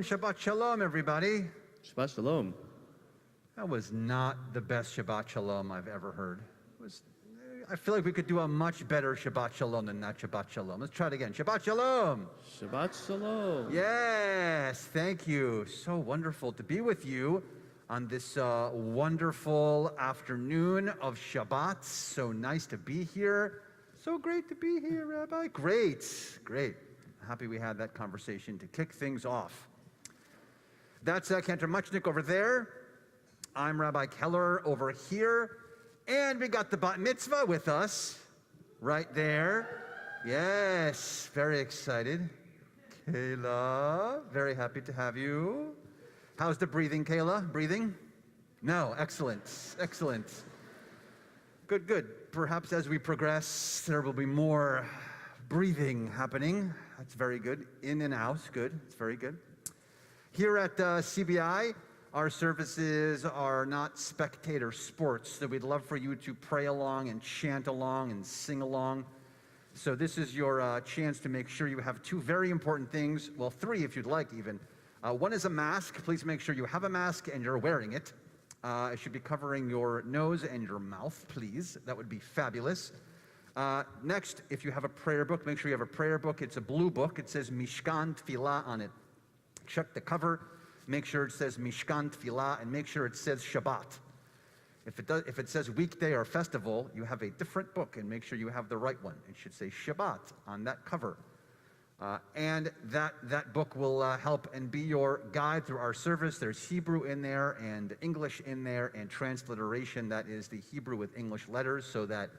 and Shabbat Shalom, everybody. Shabbat Shalom. That was not the best Shabbat Shalom I've ever heard. I feel like we could do a much better Shabbat Shalom than that Shabbat Shalom. Let's try it again. Shabbat Shalom. Shabbat Shalom. Yes, thank you. So wonderful to be with you on this wonderful afternoon of Shabbat. So nice to be here. So great to be here, Rabbi. Great. Happy we had that conversation to kick things off. That's Cantor Muchnick over there. I'm Rabbi Keller over here. And we got the bat mitzvah with us right there. Yes, very excited. Cayla, very happy to have you. How's the breathing, Cayla? Breathing? No, excellent. Good. Perhaps as we progress, there will be more breathing happening. That's very good. In and out, good. It's very good. Here at CBI, our services are not spectator sports, so we'd love for you to pray along and chant along and sing along. So this is your chance to make sure you have two very important things, well, three if you'd like even. One is a mask. Please make sure you have a mask and you're wearing it. It should be covering your nose and your mouth, please. That would be fabulous. Next, if you have a prayer book, make sure you have a prayer book. It's a blue book. It says Mishkan Tefillah on it. Check the cover. Make sure it says Mishkan Tefillah, and make sure it says Shabbat. If it says weekday or festival, you have a different book, and make sure you have the right one. It should say Shabbat on that cover. And that book will help and be your guide through our service. There's Hebrew in there, and English in there, and transliteration. That is the Hebrew with English letters, so that,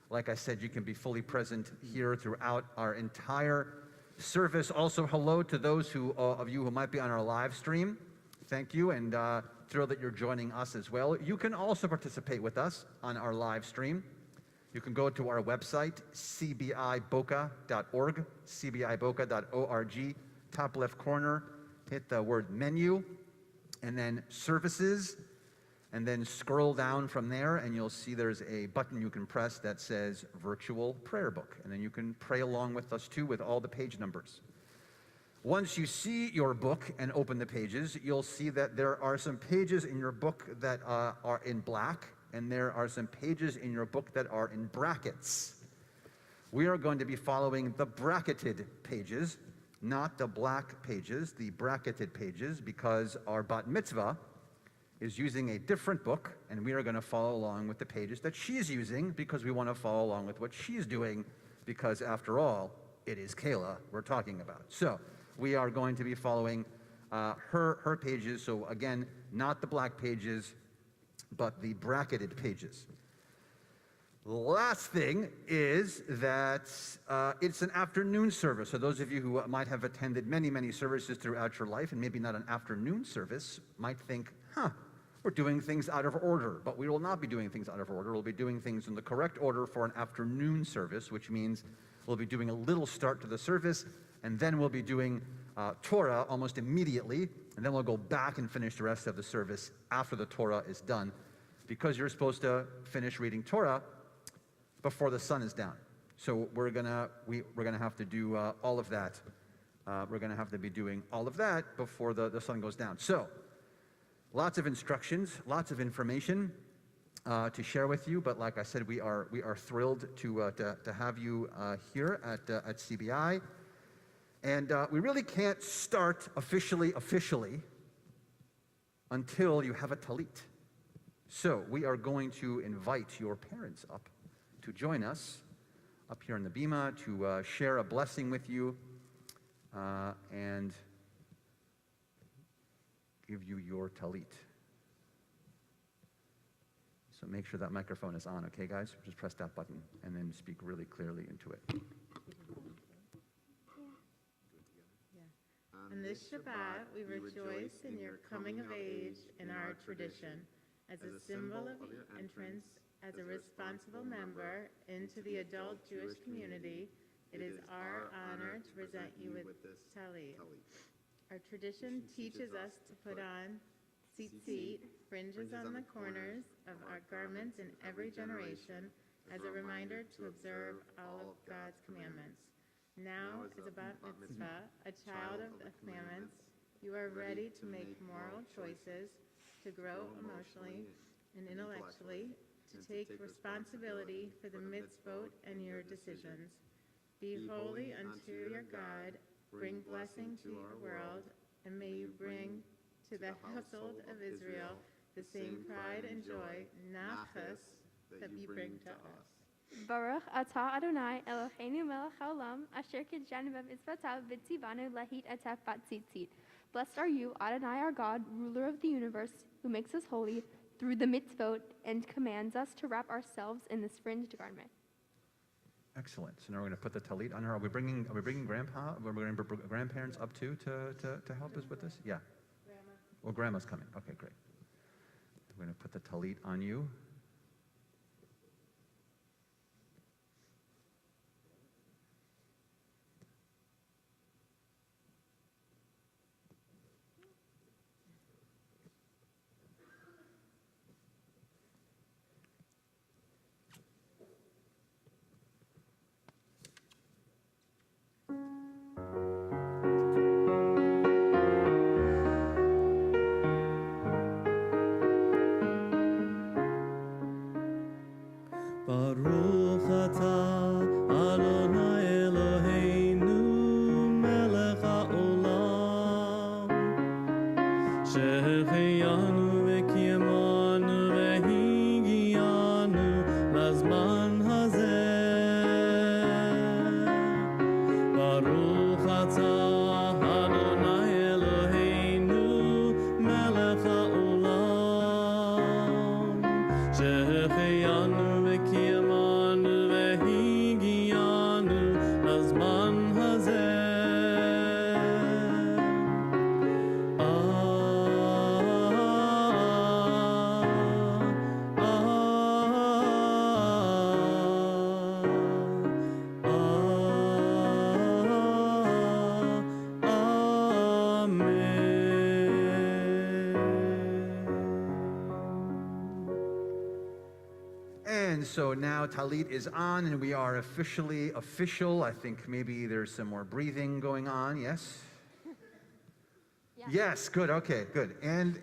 like I said, you can be fully present here throughout our entire service. Also, hello to those of you who might be on our live stream. Thank you, and thrilled that you're joining us as well. You can also participate with us on our live stream. You can go to our website, cbiboca.org, cbiboca.org, top left corner, hit the word menu, and then services, and then scroll down from there, and you'll see there's a button you can press that says Virtual Prayer Book. And then you can pray along with us, too, with all the page numbers. Once you see your book and open the pages, you'll see that there are some pages in your book that are in black, and there are some pages in your book that are in brackets. We are going to be following the bracketed pages, not the black pages, the bracketed pages, because our bat mitzvah is using a different book, and we are going to follow along with the pages that she's using because we want to follow along with what she's doing because, after all, it is Cayla we're talking about. So we are going to be following her pages. So again, not the black pages, but the bracketed pages. Last thing is that it's an afternoon service. So those of you who might have attended many services throughout your life, and maybe not an afternoon service, might think, we're doing things out of order. But we will not be doing things out of order. We'll be doing things in the correct order for an afternoon service, which means we'll be doing a little start to the service, and then we'll be doing Torah almost immediately, and then we'll go back and finish the rest of the service after the Torah is done, because you're supposed to finish reading Torah before the sun is down. So we're gonna have to do all of that. We're gonna have to be doing all of that before the sun goes down. So lots of instructions, lots of information to share with you. But like I said, we are thrilled to have you here at CBI. And we really can't start officially until you have a talit. So we are going to invite your parents up to join us up here in the bima to share a blessing with you and give you your talit. So make sure that microphone is on, okay, guys? Just press that button and then speak really clearly into it. On this Shabbat, we rejoice in your coming of age in our tradition as a symbol of your entrance as a responsible member into the adult Jewish community. It is our honor to present you with talit. Our tradition teaches us to put on tzitzit, fringes on the corners of our garments in every generation, as a reminder to observe all of God's commandments. Now, as a bat mitzvah, a child of the commandments, You are ready to make moral choices, to grow emotionally and intellectually, to take responsibility for the mitzvot and your decisions. Be holy unto your God, bring blessing to your world, and may you bring to the household of Israel the same pride and joy, nachas, that you bring to us. Baruch atah Adonai Eloheinu melech haolam asher kidshanu b'mitzvotav v'tzivanu lahit atah batzitzit. Blessed are you, Adonai our God, ruler of the universe, who makes us holy through the mitzvot and commands us to wrap ourselves in this fringed garment. Excellent. So now we're going to put the talit on her. Are we bringing grandpa? We're going to bring grandparents up too to help us with this? Yeah. Grandma. Well, grandma's coming. Okay, great. We're going to put the talit on you. Baruch atah Adonai Eloheinu melech haolam שהחיינו וקיימנו והגיענו לזמן הזה. ברוך אתה אדוני אלוהינו מלך העולם שהחיינו וקיימנו והגיענו לזמן הזה. And so now talit is on, and we are officially official. I think maybe there's some more breathing going on. Yes. Yes, good, okay, good. And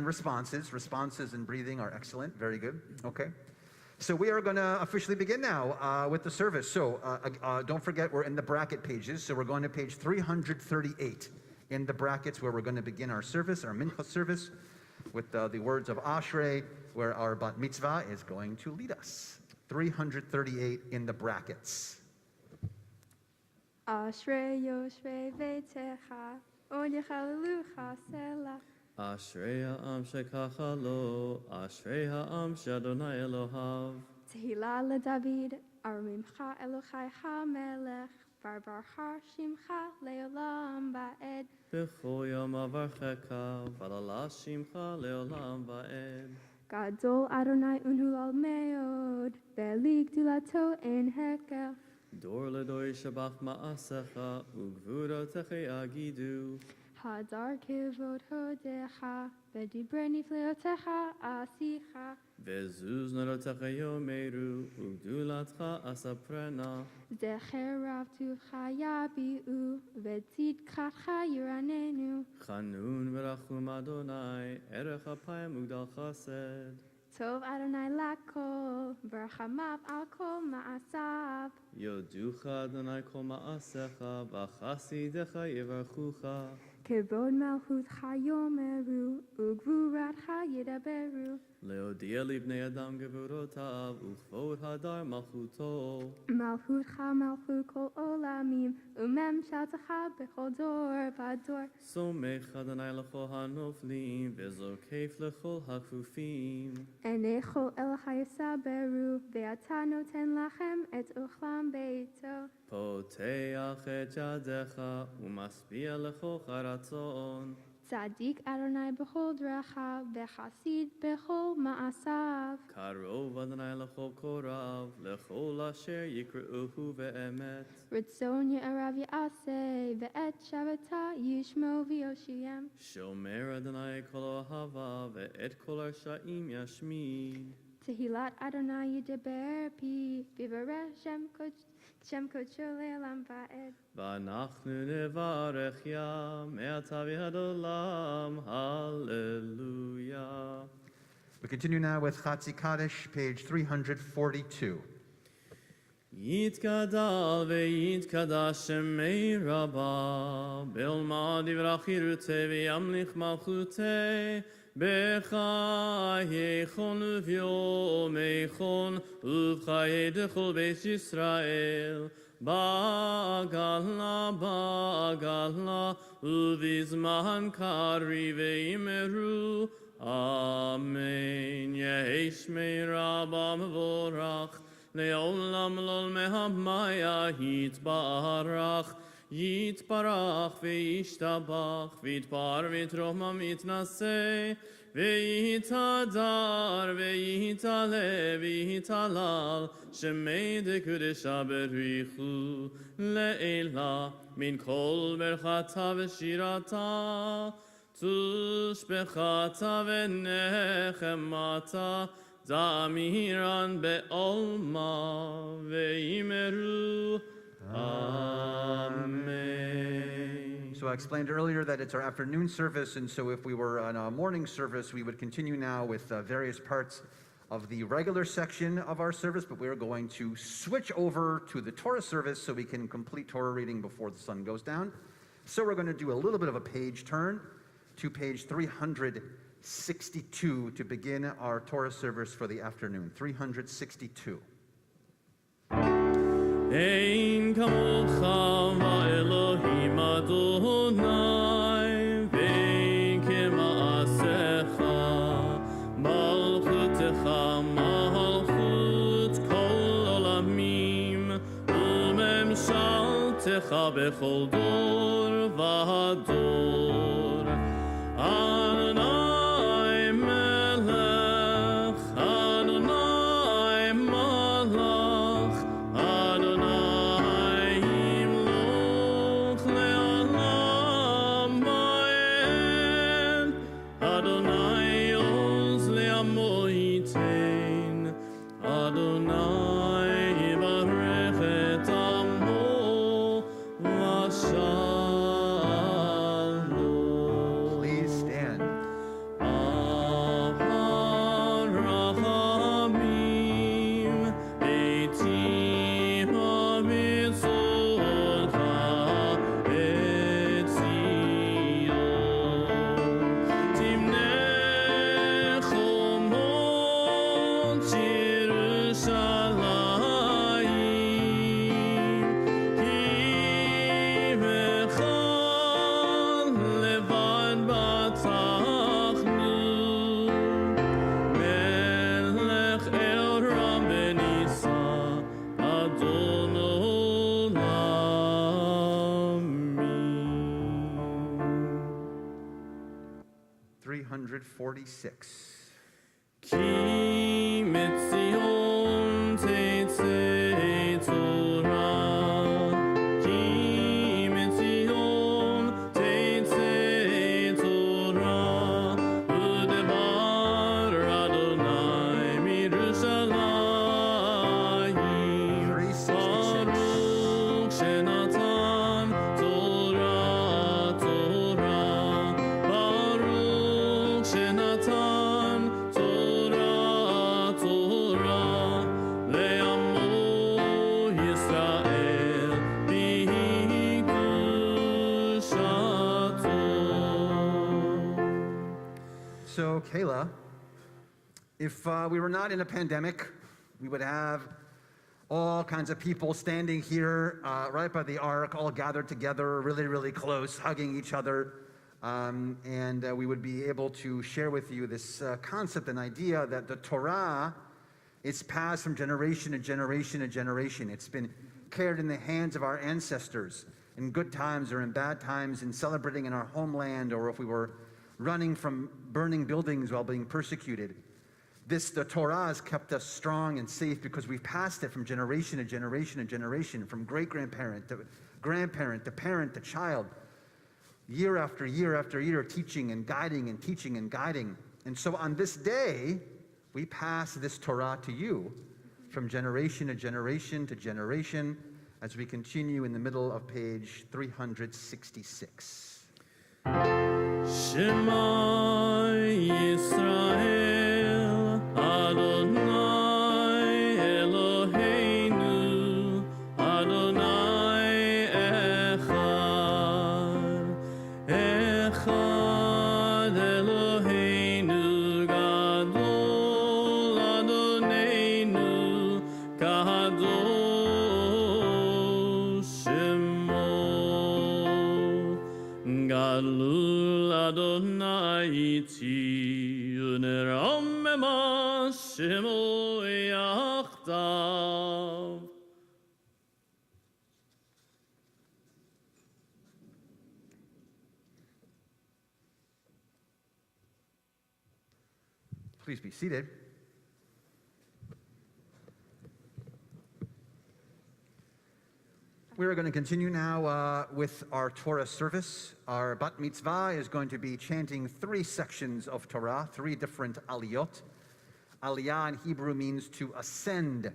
responses and breathing are excellent, very good, okay. So we are gonna officially begin now with the service. So don't forget, we're in the bracket pages, so we're going to page 338 in the brackets where we're gonna begin our service, our Mincha service, with the words of Ashrei, where our bat mitzvah is going to lead us. 338 in the brackets. Ashrei Yoshvei Veitecha, Od Yechalelucha Selah. Ashrei ha'am shekacha lo, Ashrei ha'am sh'Adonai Elohav. Tehillah LeDavid, Armimcha Elochai HaMelech, Barbarcha Shimcha Leolam Ba'ed. B'chol yom avarchecha, v'alala shimcha leolam va'ed. Gadol Adonai Unhulal Meod, Ve'li Gdulato En Hekel. Dor ledor yishabach ma'asecha, u'gvurotecha yagidu. Hadar Kivod Hodecha, V'dibre Nifleotecha Asicha. Ve'zuz narotecha yomeru, u'gdulatcha asaprena. Zecher Ravtucha Yabi'u, V'tzidkacha Yiranenu. Chanun v'rachum Adonai, erech apayim ugdal chesed. Tov Adonai Lakol, V'rachamav Al Kol Ma'asav. Yoducha Adonai kol ma'asecha, v'chasidecha yivarchucha. Kevod Malchutcha Yomeru, Ugvuratcha Yidaberu. Leodia libnei adam gevurotav, uchvod hadar malchuto. Malchutcha Malchut Kol Olamim, Umem Shaltacha Bechol Dor Vador. Somech Adonai lechol hanoflim, vezokef lechol hakfufim. Enechol El Hayasaberu, Ve'ata Noten Lachem Et Uchlam Beito. Poteach et yadecha, umaspia lechol charatzon. Tzadik Adonai Bechol Dracha, Ve'chasid Bechol Ma'asav. Karov Adonai lechol korav, lechol asher yikreuhu ve'emet. Ritzon Ye'arav Ye'aseh, Ve'et Shavata Yishmo V'Yoshiyem. Shomer Adonai kol ohava, ve'et kol arshaim yashmid. Tehillat Adonai Yidaber Pi, Vivareh Shem Kodsho Le'olam Va'ed. ואנחנו נברך יה מעתה ועד עולם, הללויה. We continue now with Chatzi Kaddish, page 342. יתגדל ויתקדש שמי רבה, בעלמא דברכי רותי וימליך מלכותי, בחייכון וביומייכון ובחיי דכל בית ישראל, בעגלה בעגלה ובזמן קריב ויאמרו אמן. יהי שמי רבה מבורך לעולם לעולמי המאיה יתברך, יתברך וישתבח, ויתפאר ויתרומם ויתנשא, ויתהדר ויתעלה ויתהלל, שמי דקודשה בריחו לעילה, מן כל ברכתה ושירתה, תושבחתה ונחמתה, דמירן בעולמה, ויאמרו Amen. So I explained earlier that it's our afternoon service, and so if we were on a morning service, we would continue now with various parts of the regular section of our service, but we're going to switch over to the Torah service so we can complete Torah reading before the sun goes down. So we're going to do a little bit of a page turn to page 362 to begin our Torah service for the afternoon. 362. Ein kamocha va'elohim Adonai, vein kema'asecha, malchutecha malchut kol olamim, umemshaltecha bechol dor v'ador. Adonai melech, Adonai malach, Adonai imloch le'olam va'ed, Adonai oz le'amo yitain, Adonai yivarech et amo v'shalom. Please stand. Avrachamim eitim hamitzotcha et Zion. Timnei chomot Yerushalayim, ki bechal levad batachnu, melech el ram benisa, Adon olamim. 346. Ki mitzion teitzei Torah, ki mitzion teitzei Torah, udevar Adonai mirushalayim, 366. Baruch shenatan Torah, Torah, Baruch shenatan Torah, Torah, le'amo Yisrael b'kedushato. So, Cayla, if we were not in a pandemic, we would have all kinds of people standing here right by the ark, all gathered together, really, really close, hugging each other. And we would be able to share with you this concept and idea that the Torah is passed from generation to generation to generation. It's been carried in the hands of our ancestors in good times or in bad times, in celebrating in our homeland, or if we were running from burning buildings while being persecuted. The Torah has kept us strong and safe because we've passed it from generation to generation to generation, from great-grandparent to grandparent to parent to child, year after year after year, teaching and guiding and teaching and guiding. And so on this day, We pass this Torah to you from generation to generation to generation as we continue in the middle of page 366. Shema Yisrael Adonai Eloheinu Adonai Echad Echad Eloheinu Gadol Adoneinu Kadosh Shemo Galul Adonai iti uneromema shemo yachdav. Please be seated. We are going to continue now with our Torah service. Our bat mitzvah is going to be chanting 3 sections of Torah, 3 different aliyot. Aliyah in Hebrew means to ascend.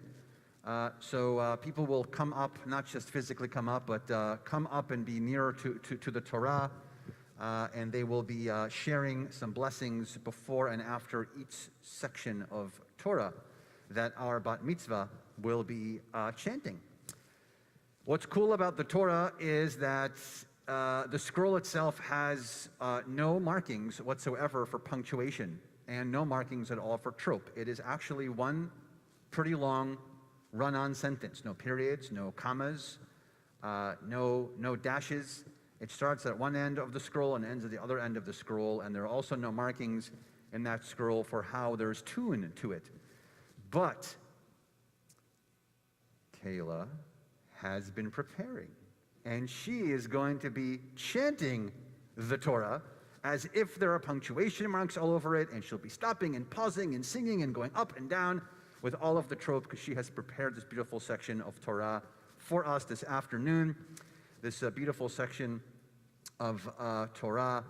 So people will come up, not just physically come up, but come up and be nearer to the Torah. And they will be sharing some blessings before and after each section of Torah that our bat mitzvah will be chanting. What's cool about the Torah is that the scroll itself has no markings whatsoever for punctuation and no markings at all for trope. It is actually one pretty long run-on sentence. No periods, no commas, no dashes. It starts at one end of the scroll and ends at the other end of the scroll, and there are also no markings in that scroll for how there's tune to it. But Cayla has been preparing, and she is going to be chanting the Torah as if there are punctuation marks all over it, and she'll be stopping and pausing and singing and going up and down with all of the trope because she has prepared this beautiful section of Torah for us this afternoon. This beautiful section of Torah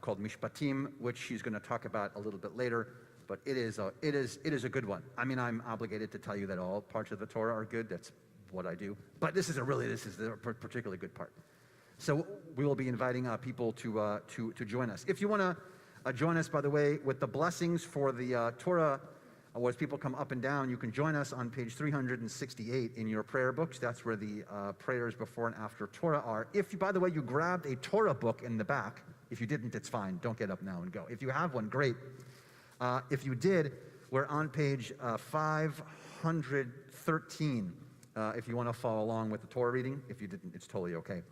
called Mishpatim, which she's going to talk about a little bit later, but it is a good one. I mean, I'm obligated to tell you that all parts of the Torah are good. That's what I do. But this is the particularly good part. So we will be inviting people to join us. If you want to join us, by the way, with the blessings for the Torah, as people come up and down, you can join us on page 368 in your prayer books. That's where the prayers before and after Torah are. If, by the way, you grabbed a Torah book in the back, if you didn't, it's fine. Don't get up now and go. If you have one, great. If you did, we're on page 513. If you want to follow along with the Torah reading. If you didn't, it's totally okay.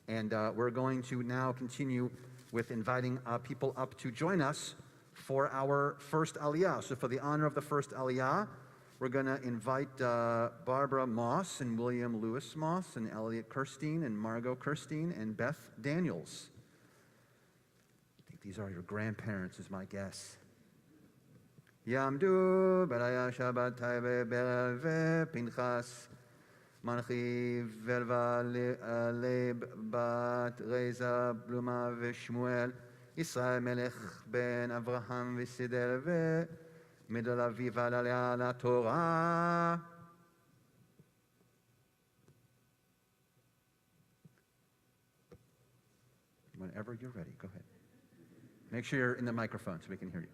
And we're going to now continue with inviting people up to join us for our first aliyah. So for the honor of the first aliyah, we're going to invite Barbara Moss and William Lewis Moss and Elliot Kirstein and Margot Kirstein and Beth Daniels. I think these are your grandparents, is my guess. Yamdu Beraya Shabbat Taibe Berave Pinchas Manchi Verva Leib Bat Reza Bluma Veshmuel Israel Melech Ben Avraham Visidel Ve Midol Aviv Alaya La Torah. Whenever you're ready, go ahead. Make sure you're in the microphone so we can hear you.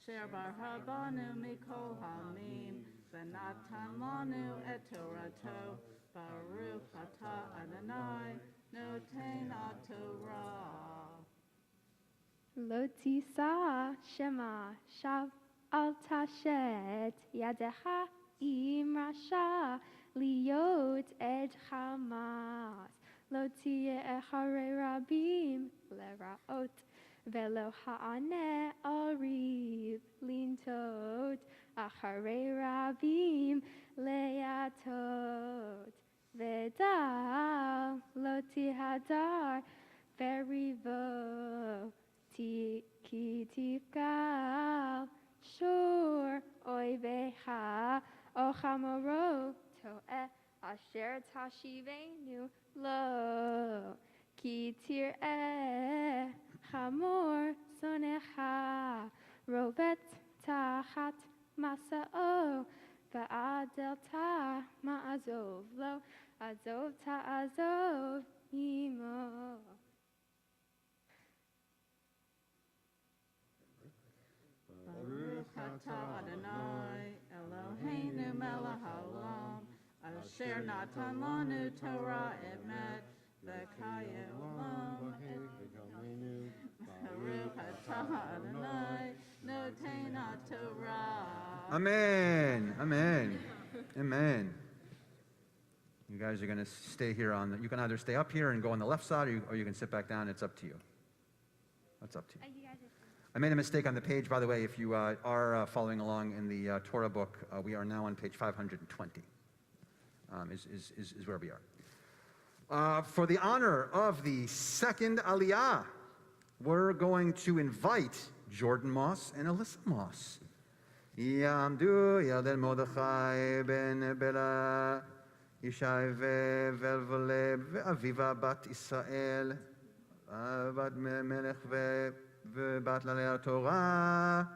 Asher barhabanu mikol hamim, v'natan lanu et Torato, Baruch atah Adonai, noten haTorah. Lo tisa shema shav al tashet yadecha im rasha liot ed hamas. Lo tiye echarei rabim leraot. Velo ha'aneh ariv lintot acharei rabim leyatot vedal lo tihadar verivo ki tifgal shur oivecha och Chamoro To'eh Asher Tashivenu Lo Ki Tir'eh Chamor Sonecha Robet Tachat Masa'o Ba'adel Ta Ma'azov Lo Azov Ta'azov Imo. Baruch atah Adonai Eloheinu melech haolam asher natan lanu Torah emet v'chayei olam. Baruch atah Adonai noten haTorah. Amen. Amen. Amen. You guys are going to stay here on you can either stay up here and go on the left side, or you can sit back down. It's up to you. That's up to you. You guys are I made a mistake on the page, by the way. If you are following along in the Torah book, we are now on page 520, is where we are. For the honor of the second Aliyah, we're going to invite Jordan Moss and Alyssa Moss. Yamdu Yadel Mordechai ben Bela Yishai ve'Velvoleb ve'Aviva bat Israel bat Melech ובת לעלי התורה.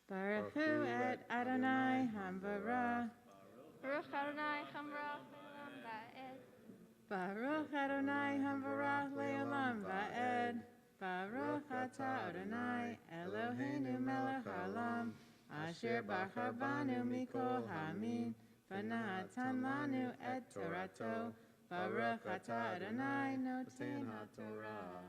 Baruch hu et Adonai Hamvara. Baruch Adonai Chamra Le'olam Va'ed. Baruch Adonai Hamvara Le'olam Va'ed. Baruch atah Adonai Eloheinu melech haolam asher bachar banu mikol ha'amin v'natan lanu et Torato. Baruch atah Adonai noten haTorah.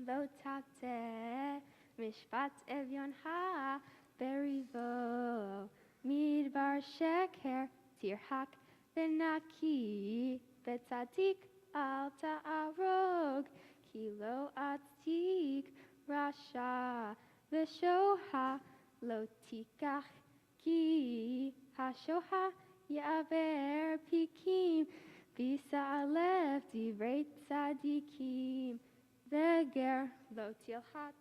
Lo Tateh Mishpat Evyonha Berivo Midbar Sheker Tirhak Benaki Betzadik Al Ta'arog Kilo Atik Rasha Veshoha Lo Tikach Ki Hashoha Yaver Pikim Bisa Alev Divrei Tzadikim Veger Lo Tilhat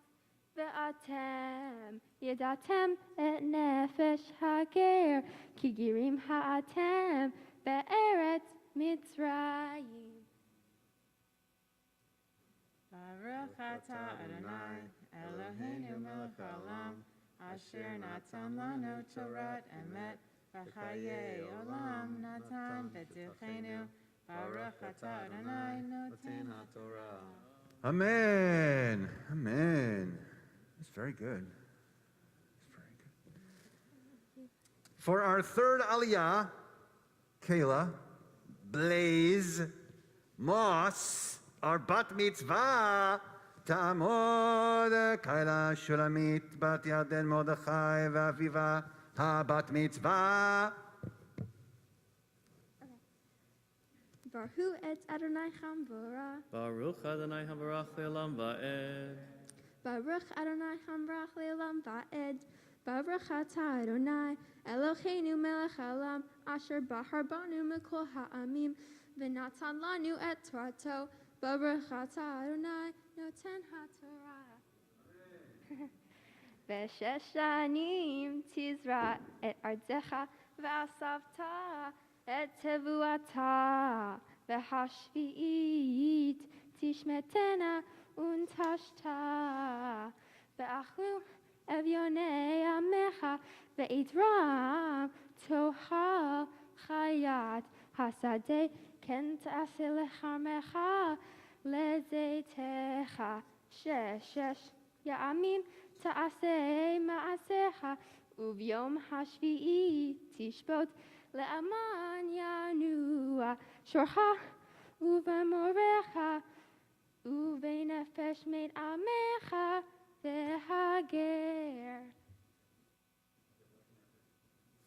Ve'atem Yedatem Et Nefesh Hager Kigirim Ha'atem Be'eretz Mitzrayim. Baruch atah Adonai Eloheinu melech haolam asher natan lanu Torah emet v'chayei olam natan b'tuchenu. Baruch atah Adonai noten haTorah. Amen. Amen. That's very good. That's very good. For our third Aliyah, Cayla, Blaze, Moss, our bat mitzvah, Ta'amod, Cayla, Shulamit, bat Yaden, Mordechai, V'aviva, ha-bat mitzvah. Baruch et Adonai Chamvora. Baruch Adonai Habarach Le'olam Va'ed. Baruch Adonai Hamrach Le'olam Va'ed. Baruch atah Adonai Eloheinu melech haolam asher bahar banu mikol ha'amim v'natan lanu et Torato. Baruch atah Adonai noten haTorah. V'shesh shanim tizra et arzecha v'asavta et tevuata v'hashvi'it tishmetena untashta v'achlu evyonei amecha ve'itram toha chayat hasadeh ken ta'aseh lecharmecha lezeitecha shesh ya'amim ta'aseh ma'asecha uvyom hashvi'i tishbot le'aman yanua shorcha uvemorecha uvenefesh meid amecha vehager.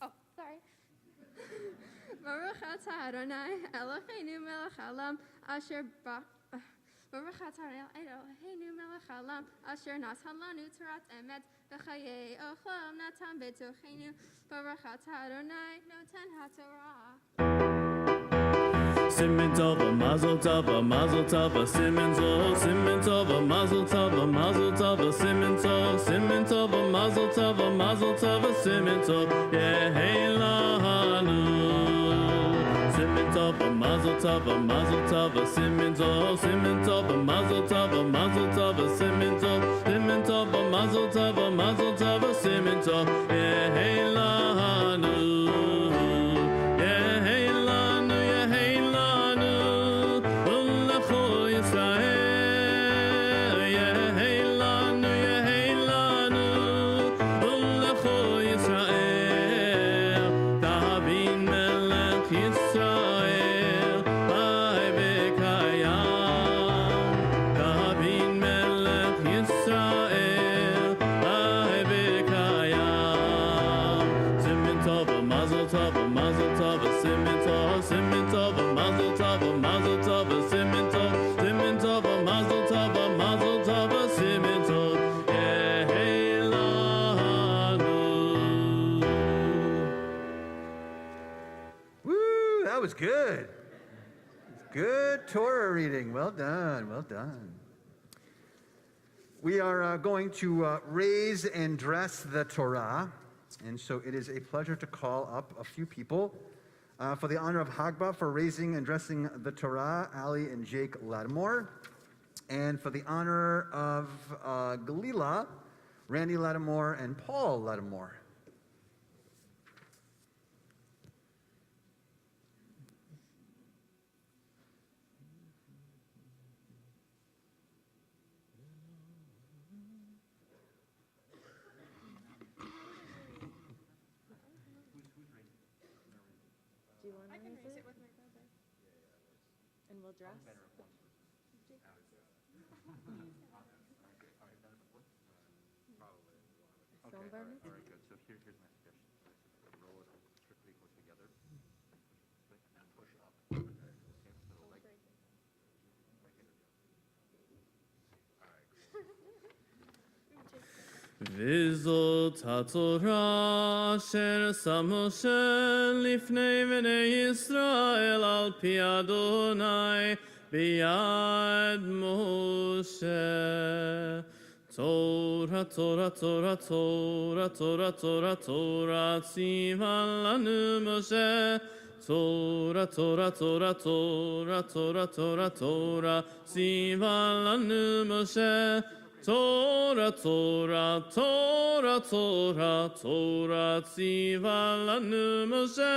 Oh, sorry. Baruch atah Adonai Eloheinu melech haolam asher Baruch atah Eloheinu melech haolam asher natan lanu Torat emet v'chayei olam natan b'tochenu. Baruch atah Adonai noten haTorah. Simen tova, mazel tova, simen tov, simen tova, mazel tova, simen tov, mazel tov, simin tov, yehi lanu. Simin tov, mazel tov, simin tov, simin tov, mazel tov, simin tov, simin tov, mazel tov, simin tov, yehi lanu. Yehi lanu, yehi lanu, ulecho Yisrael. Yehi lanu, ulecho Yisrael. David melech Yisrael, chai v'kayam. David melech Yisrael, chai v'kayam. Simin tov, mazel tov, simin tov, simin tov, mazel tov, simin tov, simin tov, mazel tov, simin tov, yehi lanu. Woo, that was good. Good Torah reading. Well done, well done. We are going to raise and dress the Torah, and so it is a pleasure to call up a few people. For the honor of Hagbah, for raising and dressing the Torah, Ali and Jake Lattimore. And for the honor of Galila, Randy Lattimore and Paul Lattimore. Do you want to raise it? And we'll dress? Film bar mitzvah? All right, good. So here's my suggestion. Roll it strictly close together. And then push up. Okay, so like right here. All right, cool. V'zot haTorah asher sa Moshe lifnei bnei Yisrael al pi Adonai biyad Moshe. Torah, Torah, Torah, Torah, Torah, Torah, Torah, tziva lanu Moshe. Torah, Torah, Torah, Torah, Torah, Torah, Torah, tziva lanu Moshe. Torah, Torah, Torah, Torah, Torah, tziva lanu Moshe.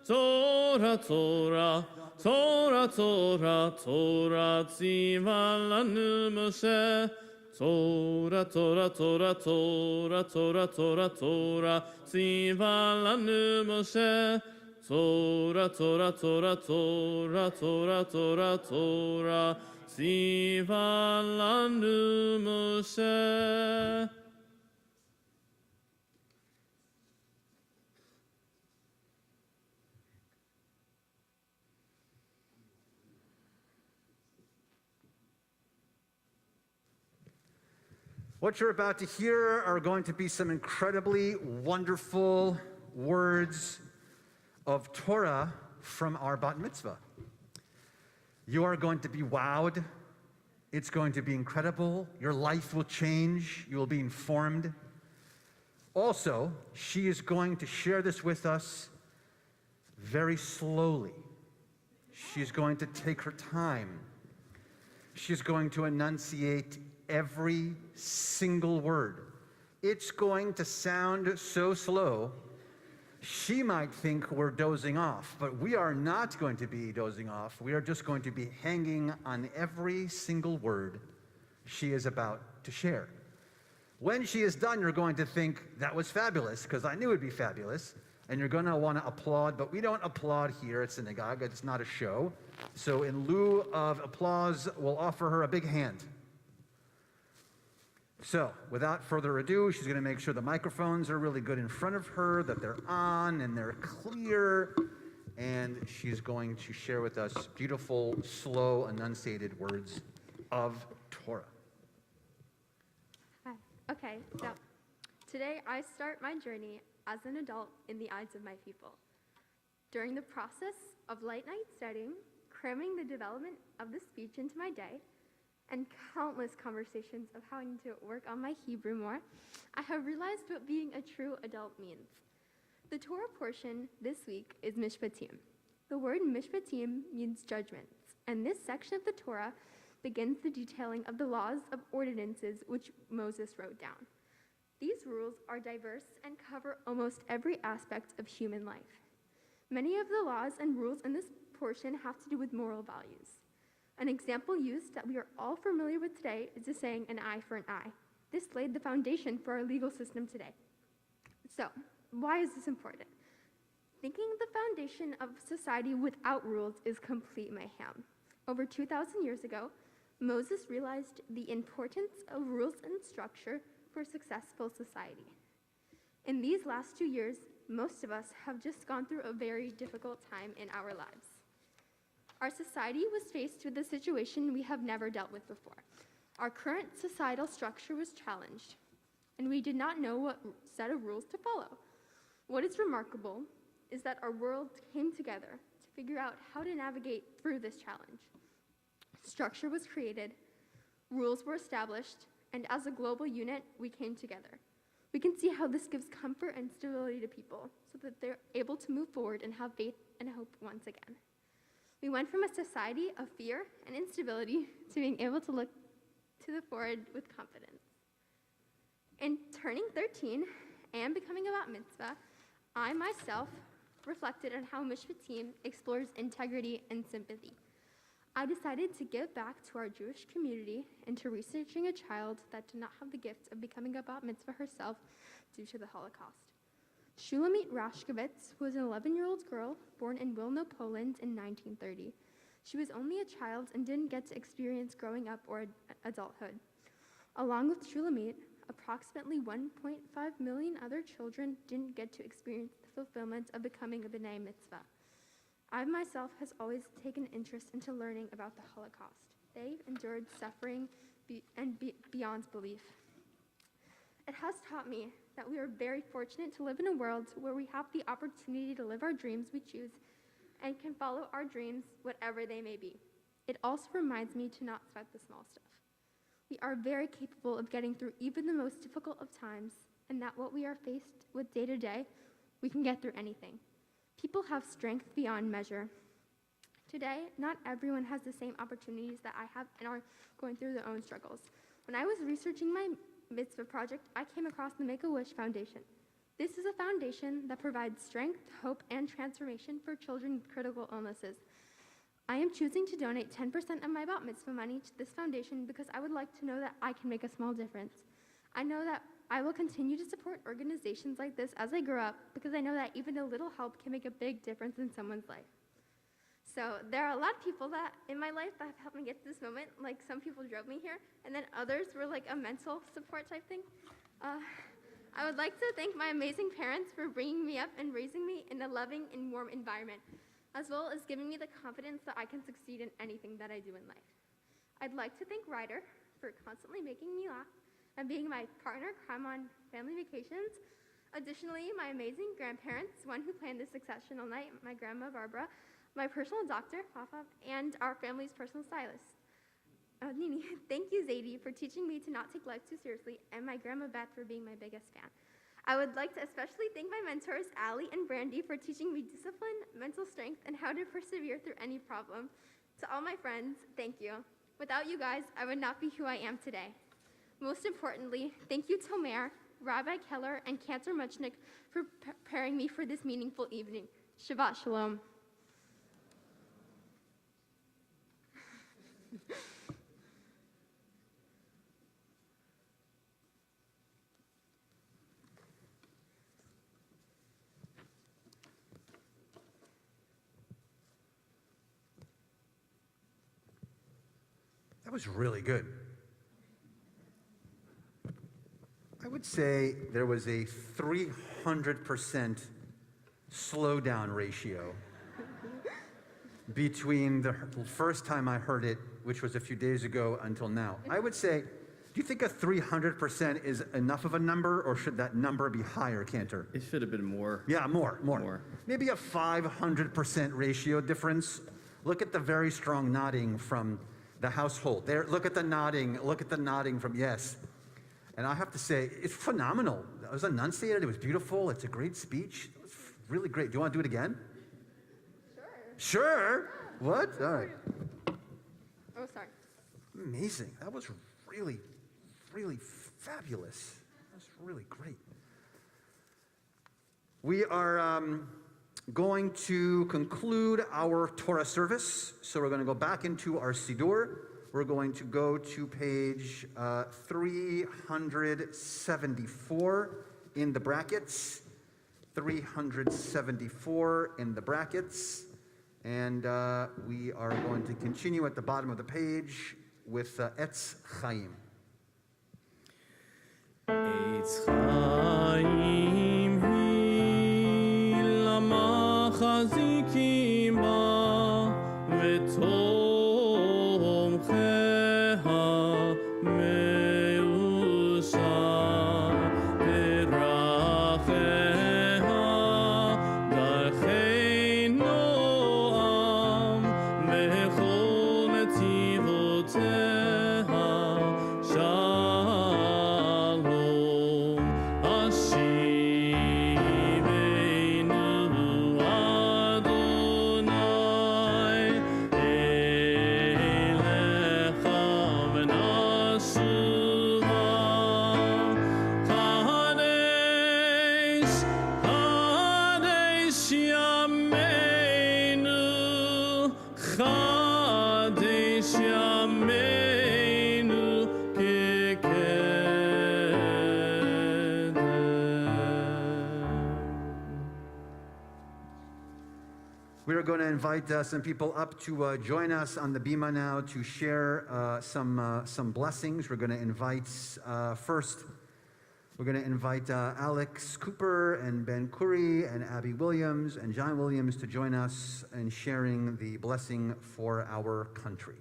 Torah, Torah, Torah, Torah, Torah, tziva lanu Moshe. Torah, Torah, Torah, Torah, Torah, Torah, Torah, tziva lanu Moshe. Torah, Torah, Torah, Torah, Torah, Torah, Torah, tziva lanu Moshe. What you're about to hear are going to be some incredibly wonderful words of Torah from our bat mitzvah. You are going to be wowed. It's going to be incredible. Your life will change. You will be informed. Also, she is going to share this with us very slowly. She's going to take her time. She's going to enunciate every single word. It's going to sound so slow, she might think we're dozing off, but we are not going to be dozing off. We are just going to be hanging on every single word she is about to share. When she is done, you're going to think, that was fabulous, because I knew it'd be fabulous, and you're going to want to applaud, but we don't applaud here at synagogue. It's not a show. So in lieu of applause, we'll offer her a big hand. So, without further ado, she's going to make sure the microphones are really good in front of her, that they're on and they're clear, and she's going to share with us beautiful, slow, enunciated words of Torah. Hi. Okay, so today I start my journey as an adult in the eyes of my people. During the process of late night studying, cramming the development of the speech into my day, and countless conversations of how I need to work on my Hebrew more, I have realized what being a true adult means. The Torah portion this week is Mishpatim. The word Mishpatim means judgments, and this section of the Torah begins the detailing of the laws of ordinances which Moses wrote down. These rules are diverse and cover almost every aspect of human life. Many of the laws and rules in this portion have to do with moral values. An example used that we are all familiar with today is the saying, an eye for an eye. This laid the foundation for our legal system today. So, why is this important? Thinking the foundation of society without rules is complete mayhem. Over 2,000 years ago, Moses realized the importance of rules and structure for a successful society. In these last 2 years, most of us have just gone through a very difficult time in our lives. Our society was faced with a situation we have never dealt with before. Our current societal structure was challenged, and we did not know what set of rules to follow. What is remarkable is that our world came together to figure out how to navigate through this challenge. Structure was created, rules were established, and as a global unit, we came together. We can see how this gives comfort and stability to people so that they're able to move forward and have faith and hope once again. We went from a society of fear and instability to being able to look to the forward with confidence. In turning 13 and becoming a bat mitzvah, I myself reflected on how Mishpatim explores integrity and sympathy. I decided to give back to our Jewish community into researching a child that did not have the gift of becoming a bat mitzvah herself due to the Holocaust. Shulamit Rashkovitz was an 11-year-old girl born in Wilno, Poland in 1930. She was only a child and didn't get to experience growing up or adulthood. Along with Shulamit, approximately 1.5 million other children didn't get to experience the fulfillment of becoming a b'nai mitzvah. I myself has always taken interest into learning about the Holocaust. They endured suffering beyond belief. It has taught me that we are very fortunate to live in a world where we have the opportunity to live our dreams we choose and can follow our dreams, whatever they may be. It also reminds me to not sweat the small stuff. We are very capable of getting through even the most difficult of times, and that what we are faced with day to day, we can get through anything. People have strength beyond measure. Today, not everyone has the same opportunities that I have and are going through their own struggles. When I was researching my mitzvah project, I came across the Make-A-Wish Foundation. This is a foundation that provides strength, hope, and transformation for children with critical illnesses. I am choosing to donate 10% of my bat mitzvah money to this foundation because I would like to know that I can make a small difference. I know that I will continue to support organizations like this as I grow up because I know that even a little help can make a big difference in someone's life. So there are a lot of people that in my life that have helped me get to this moment. Like some people drove me here, and then others were like a mental support type thing. I would like to thank my amazing parents for bringing me up and raising me in a loving and warm environment, as well as giving me the confidence that I can succeed in anything that I do in life. I'd like to thank Ryder for constantly making me laugh and being my partner crime on family vacations. Additionally, my amazing grandparents, one who planned this successional night, my grandma Barbara, my personal doctor, Papa, and our family's personal stylist. Nini, thank you, Zadie, for teaching me to not take life too seriously, and my grandma Beth for being my biggest fan. I would like to especially thank my mentors, Allie and Brandy, for teaching me discipline, mental strength, and how to persevere through any problem. To all my friends, thank you. Without you guys, I would not be who I am today. Most importantly, thank you to Mayor, Rabbi Keller, and Cantor Muchnick for preparing me for this meaningful evening. Shabbat Shalom. That was really good. I would say there was a 300% slowdown ratio between the first time I heard it, which was a few days ago, until now. I would say, do you think a 300% is enough of a number, or should that number be higher, Cantor? It should have been more. Yeah, more. More. Maybe a 500% ratio difference. Look at the very strong nodding from The household. There, look at the nodding from yes. And I have to say, it's phenomenal. It was enunciated, it was beautiful, it's a great speech. It was really great. Do you want to do it again? Sure? What? All right. Oh, sorry. Amazing. That was really, really fabulous. That was really great. We are going to conclude our Torah service. So we're going to go back into our Siddur. We're going to go to page 374 in the brackets. 374 in the brackets. And we are going to continue at the bottom of the page with Etz Chaim. Etz Chaim hi lama chazikim ba v'tomcheha meusha v'racheha darchei noam v'chol netivoteha shalom ashivenu Adonai elecha v'nashuva Kadesh Kadesh Yameinu Kadesh Yameinu We are going to invite some people up to join us on the Bima now to share some blessings. We're going to invite first. We're going to invite Alex Cooper and Ben Curry and Abby Williams and John Williams to join us in sharing the blessing for our country.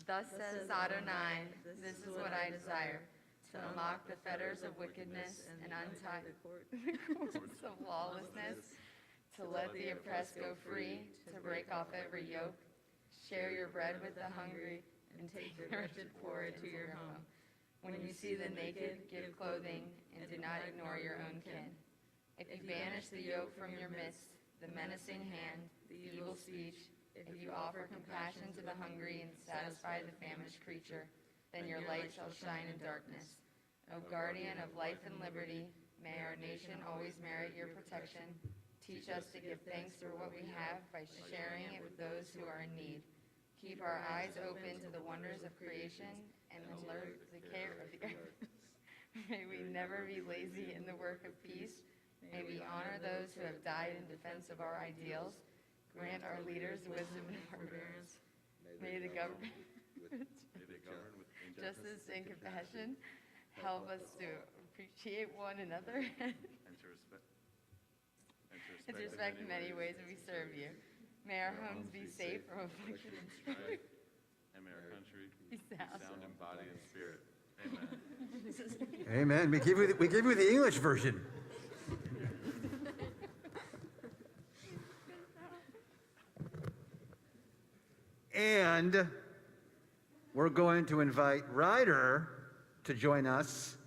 Thus says Adonai, this is what I desire, to unlock the fetters of wickedness and untie the cords of lawlessness, to let the oppressed go free, to break off every yoke, share your bread with the hungry, and take the wretched poor into your home. When you see the naked, give clothing, and do not ignore your own kin. If you banish the yoke from your midst, the menacing hand, the evil speech, if you offer compassion to the hungry and satisfy the famished creature, then your light shall shine in darkness. O guardian of life and liberty, may our nation always merit your protection. Teach us to give thanks for what we have by sharing it with those who are in need. Keep our eyes open to the wonders of creation and alert to the care of the earth. May we never be lazy in the work of peace. May we honor those who have died in defense of our ideals. Grant our leaders wisdom and forbearance. May the government with justice and compassion help us to appreciate one another and to respect the many ways that we serve you. May our homes be safe from affliction and strife. And may our country be sound in body and spirit. Amen. Amen. We give you the English version. And we're going to invite Ryder to join us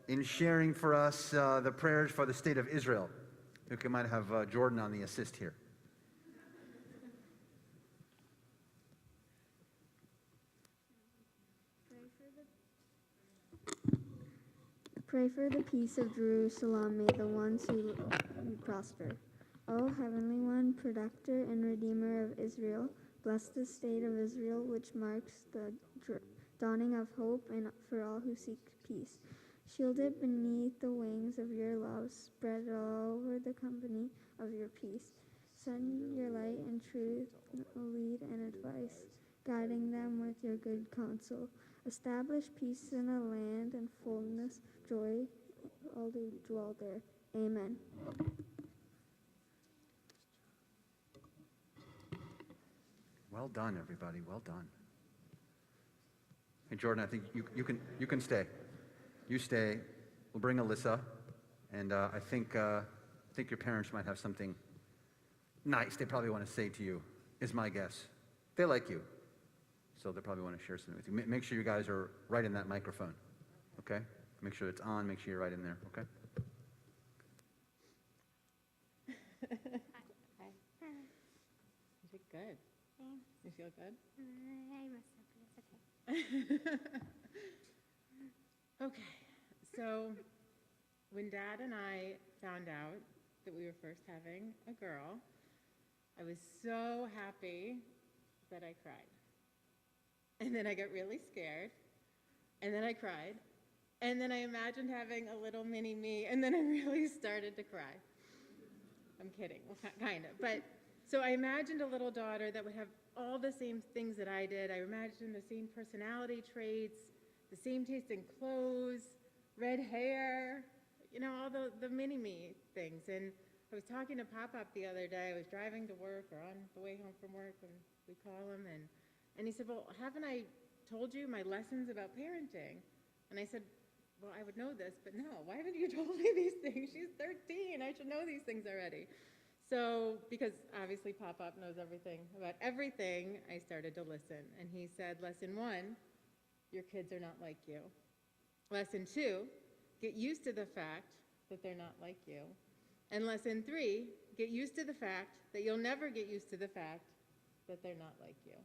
in sharing for us the prayers for the state of Israel. I think we might have Jordan on the assist here. Pray for the peace of Jerusalem. May the ones who prosper. O Heavenly One, Protector and Redeemer of Israel, bless the state of Israel, which marks the dawning of hope and for all who seek peace. Shield it beneath the wings of your love. Spread it all over the company of your peace. Send your light and truth, lead and advice, guiding them with your good counsel. Establish peace in the land and fullness, joy, all who dwell there. Amen. Well done, everybody. Well done. Hey, Jordan, I think you can stay. You stay. We'll bring Alyssa, and I think your parents might have something nice they probably want to say to you, is my guess. They like you, so they probably want to share something with you. Make sure you guys are right in that microphone, okay? Make sure it's on. Make sure you're right in there, okay? Hi. You did good. You feel good? I messed up, but it's okay. Okay, so when Dad and I found out that we were first having a girl, I was so happy that I cried. And then I got really scared, and then I cried, and then I imagined having a little mini me, and then I really started to cry. I'm kidding, well, kind of. But so I imagined a little daughter that would have all the same things that I did. I imagined the same personality traits, the same taste in clothes, red hair, you know, all the mini-me things. And I was talking to Pop-Up the other day. I was driving to work or on the way home from work, and we call him, and he said, well, haven't I told you my lessons about parenting? And I said, well, I would know this, but no, why haven't you told me these things? She's 13. I should know these things already. So, because obviously Pop-Up knows everything about everything, I started to listen. And he said, lesson 1, your kids are not like you. Lesson 2, get used to the fact that they're not like you. And lesson 3, get used to the fact that you'll never get used to the fact that they're not like you.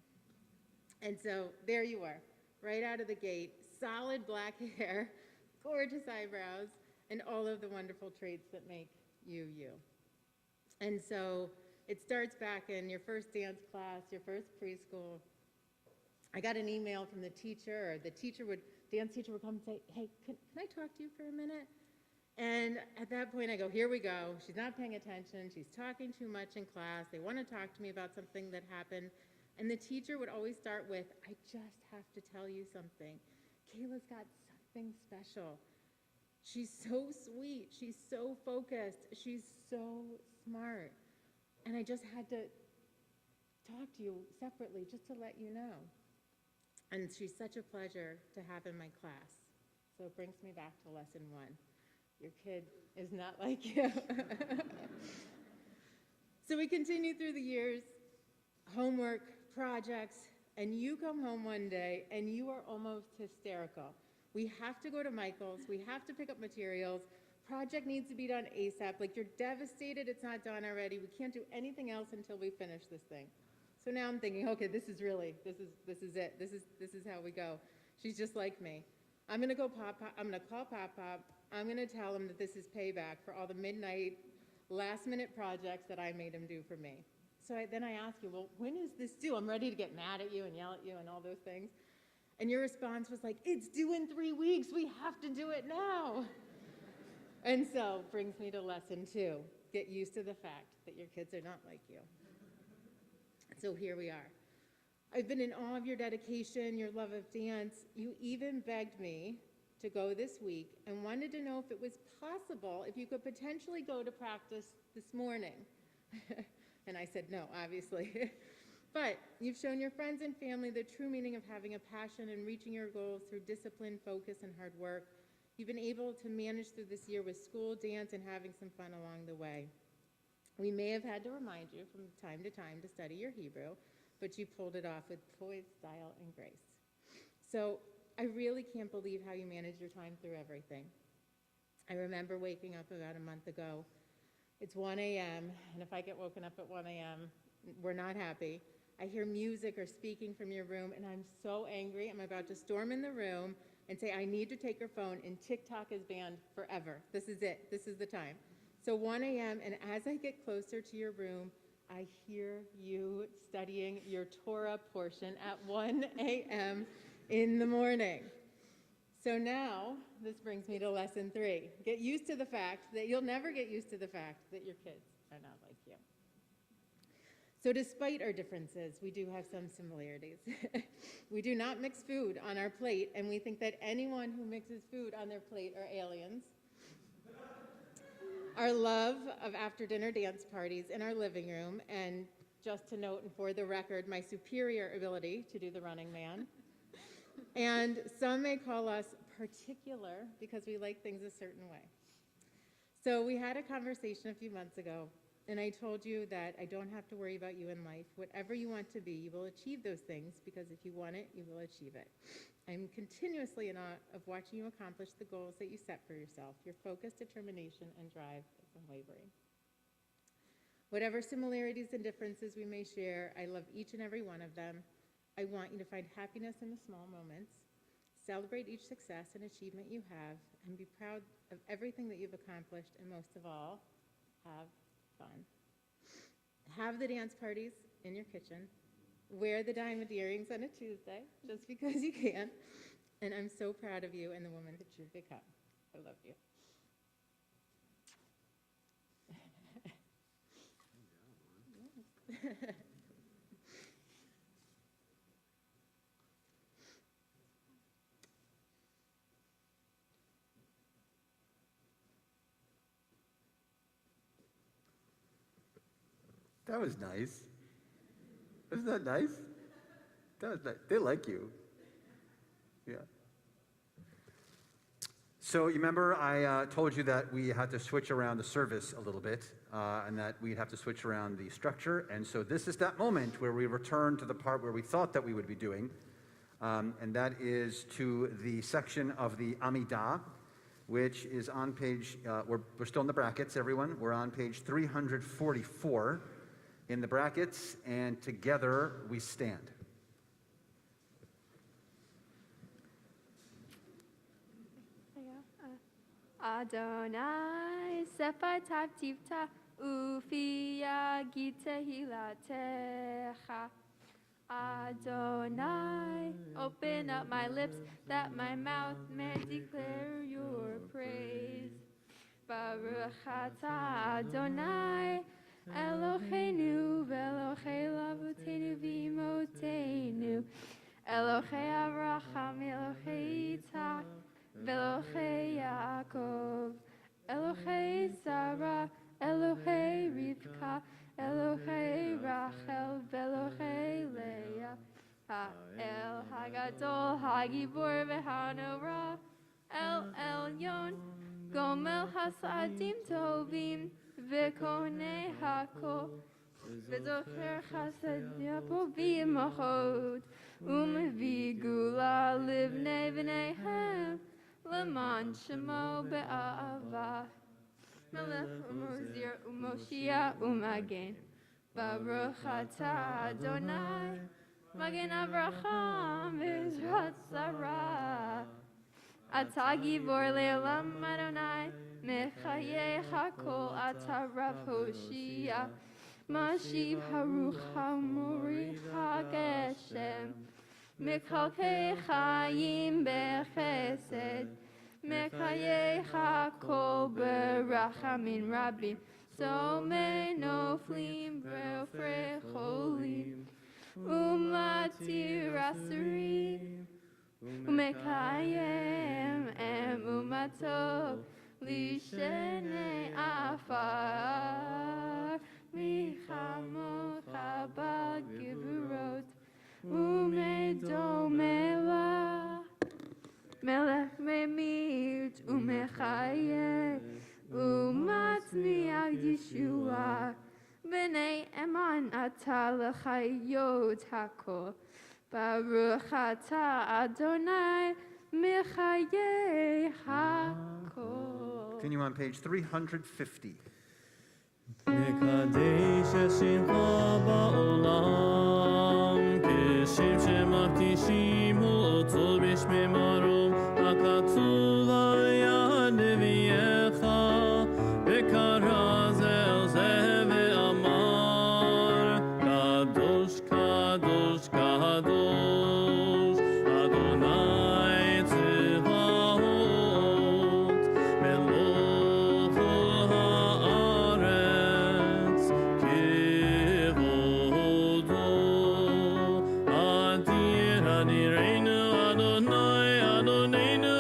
And so there you are, right out of the gate, solid black hair, gorgeous eyebrows, and all of the wonderful traits that make you, you. And so it starts back in your first dance class, your first preschool. I got an email from the teacher, or the dance teacher would come and say, hey, can I talk to you for a minute? And at that point I go, here we go. She's not paying attention. She's talking too much in class. They want to talk to me about something that happened. And the teacher would always start with, I just have to tell you something. Cayla's got something special. She's so sweet. She's so focused. She's so smart. And I just had to talk to you separately just to let you know. And she's such a pleasure to have in my class. So it brings me back to lesson 1. Your kid is not like you. So we continue through the years, homework, projects, and you come home one day and you are almost hysterical. We have to go to Michael's, we have to pick up materials, project needs to be done ASAP, like you're devastated it's not done already, we can't do anything else until we finish this thing. So now I'm thinking, okay, this is it, this is how we go. She's just like me. I'm gonna call Pop-Pop, I'm gonna tell him that this is payback for all the midnight, last-minute projects that I made him do for me. So then I ask you, well, when is this due? I'm ready to get mad at you and yell at you and all those things. And your response was like, it's due in 3 weeks, we have to do it now. And so brings me to lesson 2, get used to the fact that your kids are not like you. So here we are. I've been in awe of your dedication, your love of dance. You even begged me to go this week and wanted to know if it was possible, if you could potentially go to practice this morning. And I said no, obviously. But you've shown your friends and family the true meaning of having a passion and reaching your goals through discipline, focus, and hard work. You've been able to manage through this year with school, dance, and having some fun along the way. We may have had to remind you from time to time to study your Hebrew, but you pulled it off with poise, style, and grace. So I really can't believe how you manage your time through everything. I remember waking up about a month ago. It's 1 a.m., and if I get woken up at 1 a.m., we're not happy. I hear music or speaking from your room, and I'm so angry. I'm about to storm in the room and say, I need to take your phone, and TikTok is banned forever. This is it. This is the time. So 1 a.m., and as I get closer to your room, I hear you studying your Torah portion at 1 a.m. in the morning. So now, this brings me to lesson 3. Get used to the fact that you'll never get used to the fact that your kids are not like you. So despite our differences, we do have some similarities. We do not mix food on our plate, and we think that anyone who mixes food on their plate are aliens. Our love of after-dinner dance parties in our living room and just to note and for the record, my superior ability to do the Running Man. And some may call us particular because we like things a certain way. So we had a conversation a few months ago, and I told you that I don't have to worry about you in life. Whatever you want to be, you will achieve those things, because if you want it, you will achieve it. I'm continuously in awe of watching you accomplish the goals that you set for yourself. Your focus, determination, and drive is unwavering. Whatever similarities and differences we may share, I love each and every one of them. I want you to find happiness in the small moments, celebrate each success and achievement you have, and be proud of everything that you've accomplished, and most of all, have fun. Have the dance parties in your kitchen. Wear the diamond earrings on a Tuesday, just because you can. And I'm so proud of you and the woman that you've become. I love you. That was nice. Isn't that nice? That was nice. They like you. Yeah. So you remember I told you that we had to switch around the service a little bit, and that we'd have to switch around the structure. And so this is that moment where we return to the part where we thought that we would be doing, and that is to the section of the Amidah, which is on page, we're still in the brackets, everyone. We're on page 344 in the brackets, and together we stand. Adonai sepatav tivta ufia gitehilatecha. Adonai, open up my lips that my mouth may declare your praise. Baruch atah Adonai, Eloheinu ve'Elohei lavotenu v'imotenu, Elohei Avraham, Elohei Yitzhak, ve'Elohei Yaakov, Elohei Sarah, Elohei Rivka, Elohei Rachel, ve'Elohei Leah, Ha'el Hagadol, Hagibor ve'Hanora, El Elyon, Gomel Hasadim Tovim, V'Konei Hakol, V'Zocher Chased Yapovim Machot, U'Mevi Gula Livnei V'neihem, L'man Shemo Be'ava, Melech U'Mozir U'Moshia U'Magen, Baruch Atah Adonai, Magen Avraham V'Ezrat Sarah, Atah Gibor Le'olam Adonai, Mechaye Hakol Atah Rav Hoshia, Mashiv Haruch HaMori HaGeshem, Mechalkei Chayim Bechesed, Mechaye Hakol Berachamin Rabim, Somei Noflim Ve'ofrei Cholim, Umatir Asurim, Umekayem Em Umatov, Lishenei Afar, Michamocha Bagivurot, Umedomela, Melech Memit, Umechaye, Umatniach Yeshua, B'nei Eman Atah L'chayot Hakol, Baruch Atah Adonai, Mechaye Hakol. Continue on page 350. מקדש השמך בעולם, כשם שמקדישים אותו בשמי מרום, הכתוב היה נביאך, וקרא זה אל זה ואמר, קדוש, קדוש, קדוש, אדוני צבאות, מלוך כל הארץ, כבודו, אדיר אדירנו, אדוני, אדוננו,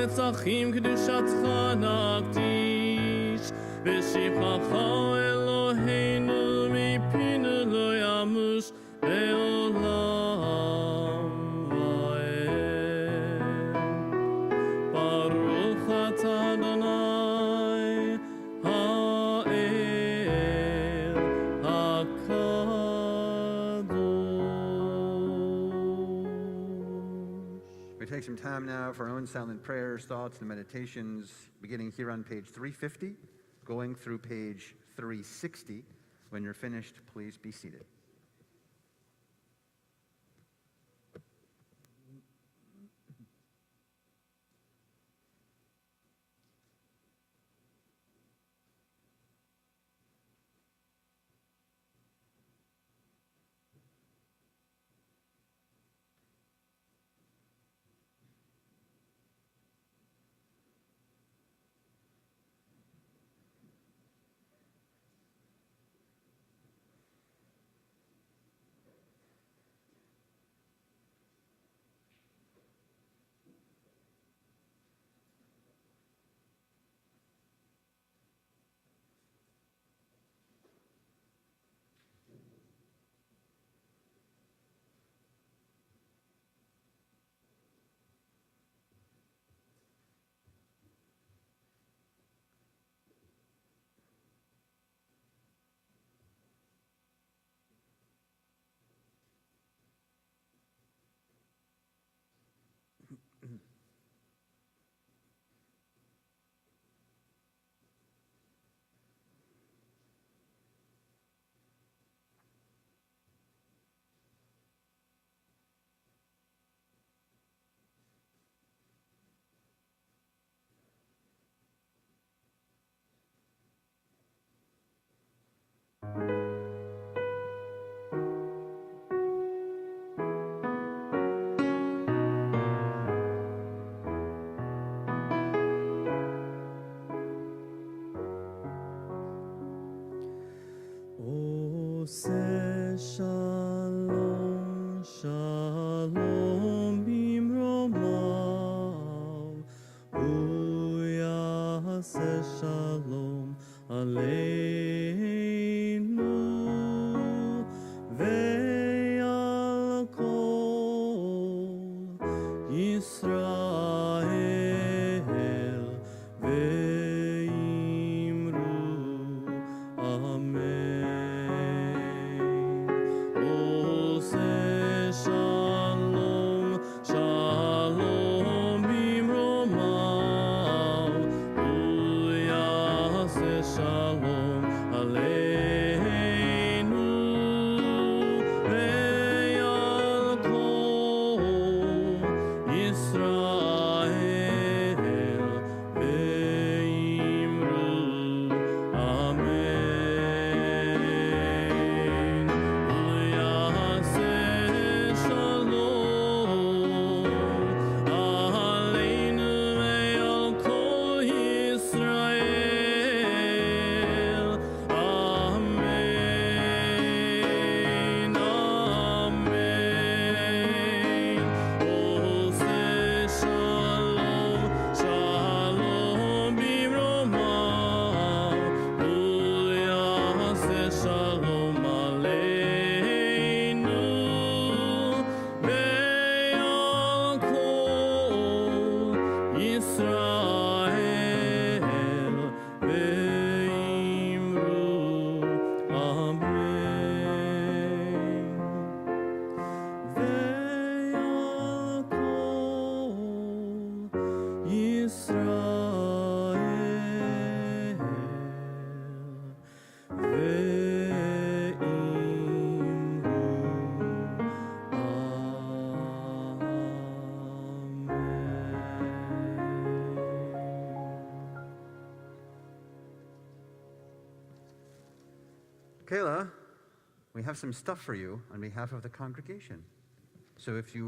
לנצחים קדושתך נקדיש, ושבחך אלוהינו מפינו לא ימוש לעולם ועד. ברוך אתה אדוני האל הקדוש. We take some time now for our own silent prayers, thoughts, and meditations, beginning here on page 350, going through page 360. When you're finished, please be seated. עושה שלום, שלום במרומיו, הוא יעשה שלום עלינו ועל כל ישראל, ואמרו אמן. עושה שלום, שלום במרומיו, הוא יעשה שלום עלינו ועל כל ישראל, ואמרו אמן. הוא יעשה שלום עלינו ועל כל ישראל, אמן, אמן. עושה שלום, שלום במרומיו, הוא יעשה שלום עלינו ועל כל ישראל, ואמרו אמן. ועל כל ישראל, Cayla, we have some stuff for you on behalf of the congregation. So if you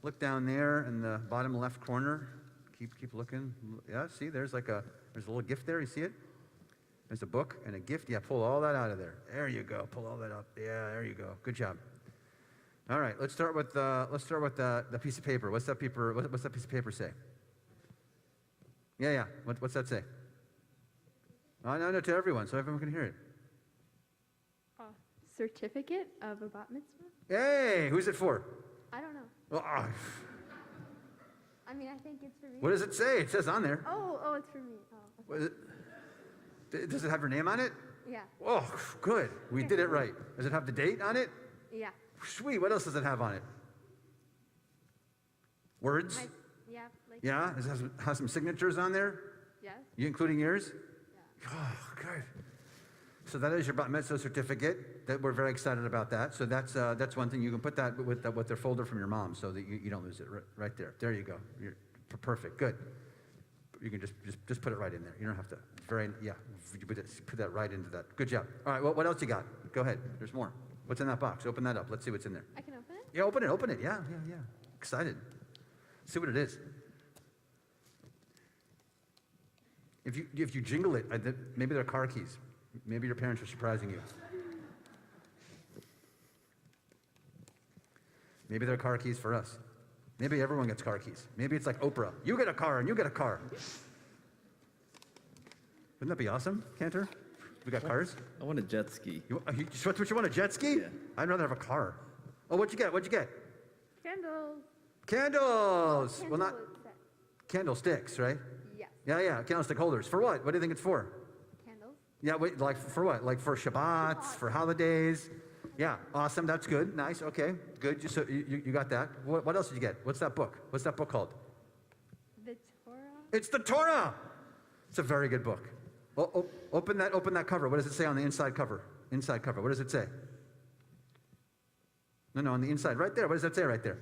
look down there in the bottom left corner, keep looking. Yeah, see, there's a little gift there. You see it? There's a book and a gift. Yeah, pull all that out of there. There you go. Pull all that up. Yeah, there you go. Good job. All right, let's start with the piece of paper. What's that piece of paper say? Yeah. What's that say? Oh, no, to everyone, so everyone can hear it. Certificate of a bat mitzvah? Hey, who's it for? I don't know. Well, I mean, I think it's for me. what does it say? It says on there. Oh, it's for me. Oh, okay. What is it? Does it have your name on it? Yeah. Oh, good. We did it right. Does it have the date on it? Yeah. Sweet. What else does it have on it? Words? Yeah. Yeah? Does it have some signatures on there? Yes. You including yours? Yeah. Oh, good. So that is your bat mitzvah certificate. That we're very excited about that. So that's one thing. You can put that with their folder from your mom, so that you don't lose it. Right there. There you go. You're perfect. Good. You can just put it right in there. You don't have to. You put that right into that. Good job. All right. Well, what else you got? Go ahead. There's more. What's in that box? Open that up. Let's see what's in there. I can open it? Yeah, open it. Yeah. Excited. See what it is. If you jingle it, maybe they're car keys. Maybe your parents are surprising you. Maybe they're car keys for us. Maybe everyone gets car keys. Maybe it's like Oprah. You get a car and you get a car. Wouldn't that be awesome, Cantor? We got cars? I want a jet ski. What you want, a jet ski? Yeah. I'd rather have a car. Oh, what'd you get? Candles. Candles! Well, not Candle set. candlesticks, right? Yes. Yeah, candlestick holders. For what? What do you think it's for? Candles. Yeah, wait, like for what? Like for Shabbats, for holidays? Yeah, awesome. That's good. Nice. Okay, good. So you got that. What else did you get? What's that book? What's that book called? The Torah. It's the Torah. It's a very good book. Open that cover. What does it say on the inside cover? Inside cover. What does it say? No, on the inside, right there. What does that say right there?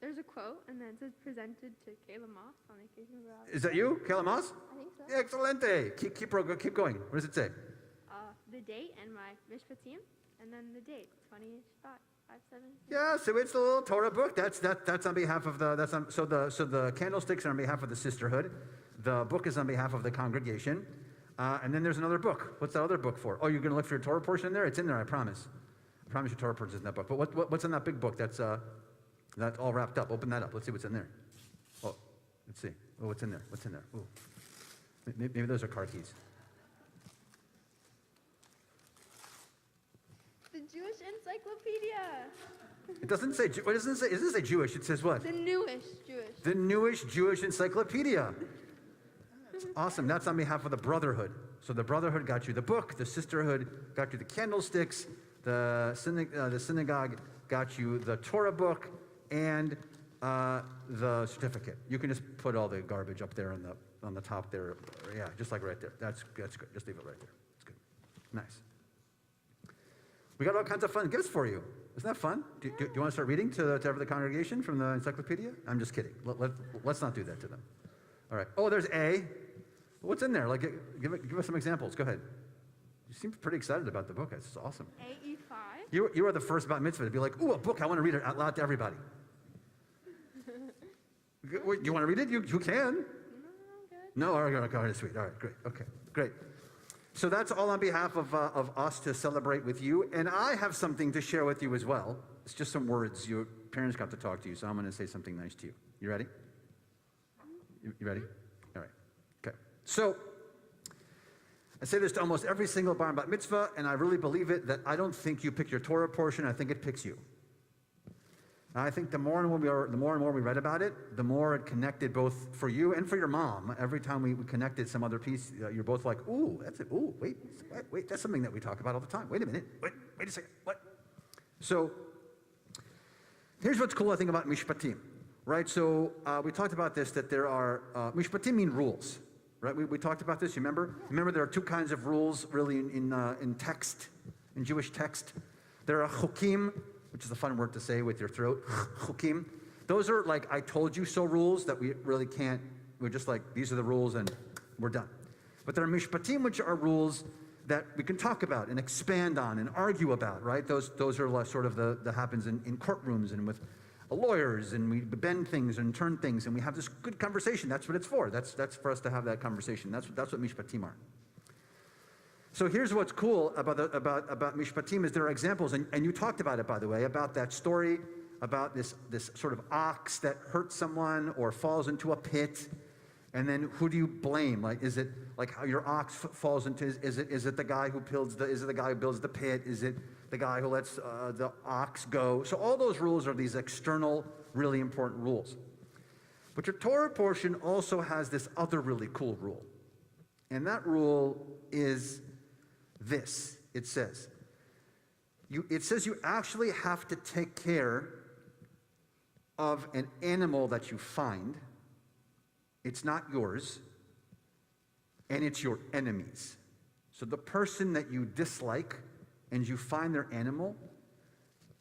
There's a quote, and then it says presented to Cayla Moss on the occasion of our... Is that you, Cayla Moss? I think so. Excelente. Keep going. What does it say? The date and my mishpatim, and then the date, 20 Shabbat, 5/7. Yeah, so it's the little Torah book. That's on behalf of so the candlesticks are on behalf of the sisterhood. The book is on behalf of the congregation. And then there's another book. What's that other book for? Oh, you're going to look for your Torah portion in there? It's in there, I promise. I promise your Torah portion is in that book. But what's in that big book that's all wrapped up? Open that up. Let's see what's in there. Oh, let's see. Oh, what's in there? Ooh. Maybe those are car keys. The Jewish Encyclopedia. It doesn't say, what does it say? It doesn't say Jewish. It says what? The newish Jewish. The newish Jewish Encyclopedia. It's awesome. That's on behalf of the Brotherhood. So the Brotherhood got you the book. The Sisterhood got you the candlesticks. The synagogue got you the Torah book and the certificate. You can just put all the garbage up there on the top there. Yeah, just like right there. That's good. Just leave it right there. It's good. Nice. We got all kinds of fun gifts for you. Isn't that fun? Do you want to start reading to the congregation from the encyclopedia? I'm just kidding. Let's not do that to them. All right. Oh, there's A. What's in there? Like, give us some examples. Go ahead. You seem pretty excited about the book. It's awesome. AE5. You are the first bat mitzvah to be like, ooh, a book. I want to read it out loud to everybody. You want to read it? You can. No, I'm good. No, all right, sweet. All right, great. Okay, great. So that's all on behalf of us to celebrate with you. And I have something to share with you as well. It's just some words. Your parents got to talk to you, so I'm going to say something nice to you. You ready? You ready? All right. Okay. So I say this to almost every single bar and bat mitzvah, and I really believe it, that I don't think you pick your Torah portion. I think it picks you. And I think the more and more we read about it, the more it connected both for you and for your mom. Every time we connected some other piece, you're both like, ooh, that's it. Ooh, wait, that's something that we talk about all the time. Wait a minute. Wait a second. What? So here's what's cool, I think, about mishpatim, right? So we talked about this, that there are, mishpatim mean rules, right? We talked about this, you remember? Remember, there are two kinds of rules, really, in text, in Jewish text. There are chukim, which is a fun word to say with your throat, chukim. Those are like I told you so rules that we really can't, we're just like, these are the rules and we're done. But there are mishpatim, which are rules that we can talk about and expand on and argue about, right? Those are sort of that happens in courtrooms and with lawyers, and we bend things and turn things, and we have this good conversation. That's what it's for. That's for us to have that conversation. That's what mishpatim are. So here's what's cool about mishpatim is there are examples, and you talked about it, by the way, about that story about this sort of ox that hurts someone or falls into a pit, And then who do you blame? Like, is it like how your ox falls into? Is it the guy who builds the pit? Is it the guy who lets the ox go? So all those rules are these external, really important rules. But your Torah portion also has this other really cool rule, and that rule is this. It says you actually have to take care of an animal that you find. It's not yours, and it's your enemy's. So the person that you dislike and you find their animal,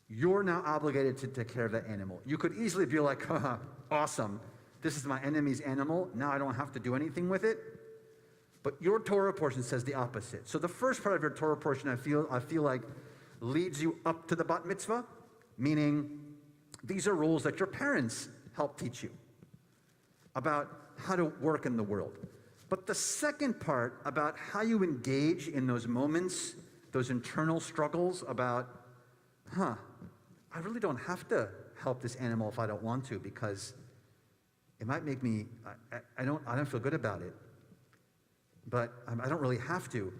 you're now obligated to take care of that animal. You could easily be like, haha, awesome, this is my enemy's animal, now I don't have to do anything with it. But your Torah portion says the opposite. So the first part of your Torah portion, I feel like, leads you up to the bat mitzvah, meaning these are rules that your parents helped teach you about how to work in the world. But the second part about how you engage in those moments, those internal struggles about, I really don't have to help this animal if I don't want to, because it might make me, I don't feel good about it, but I don't really have to.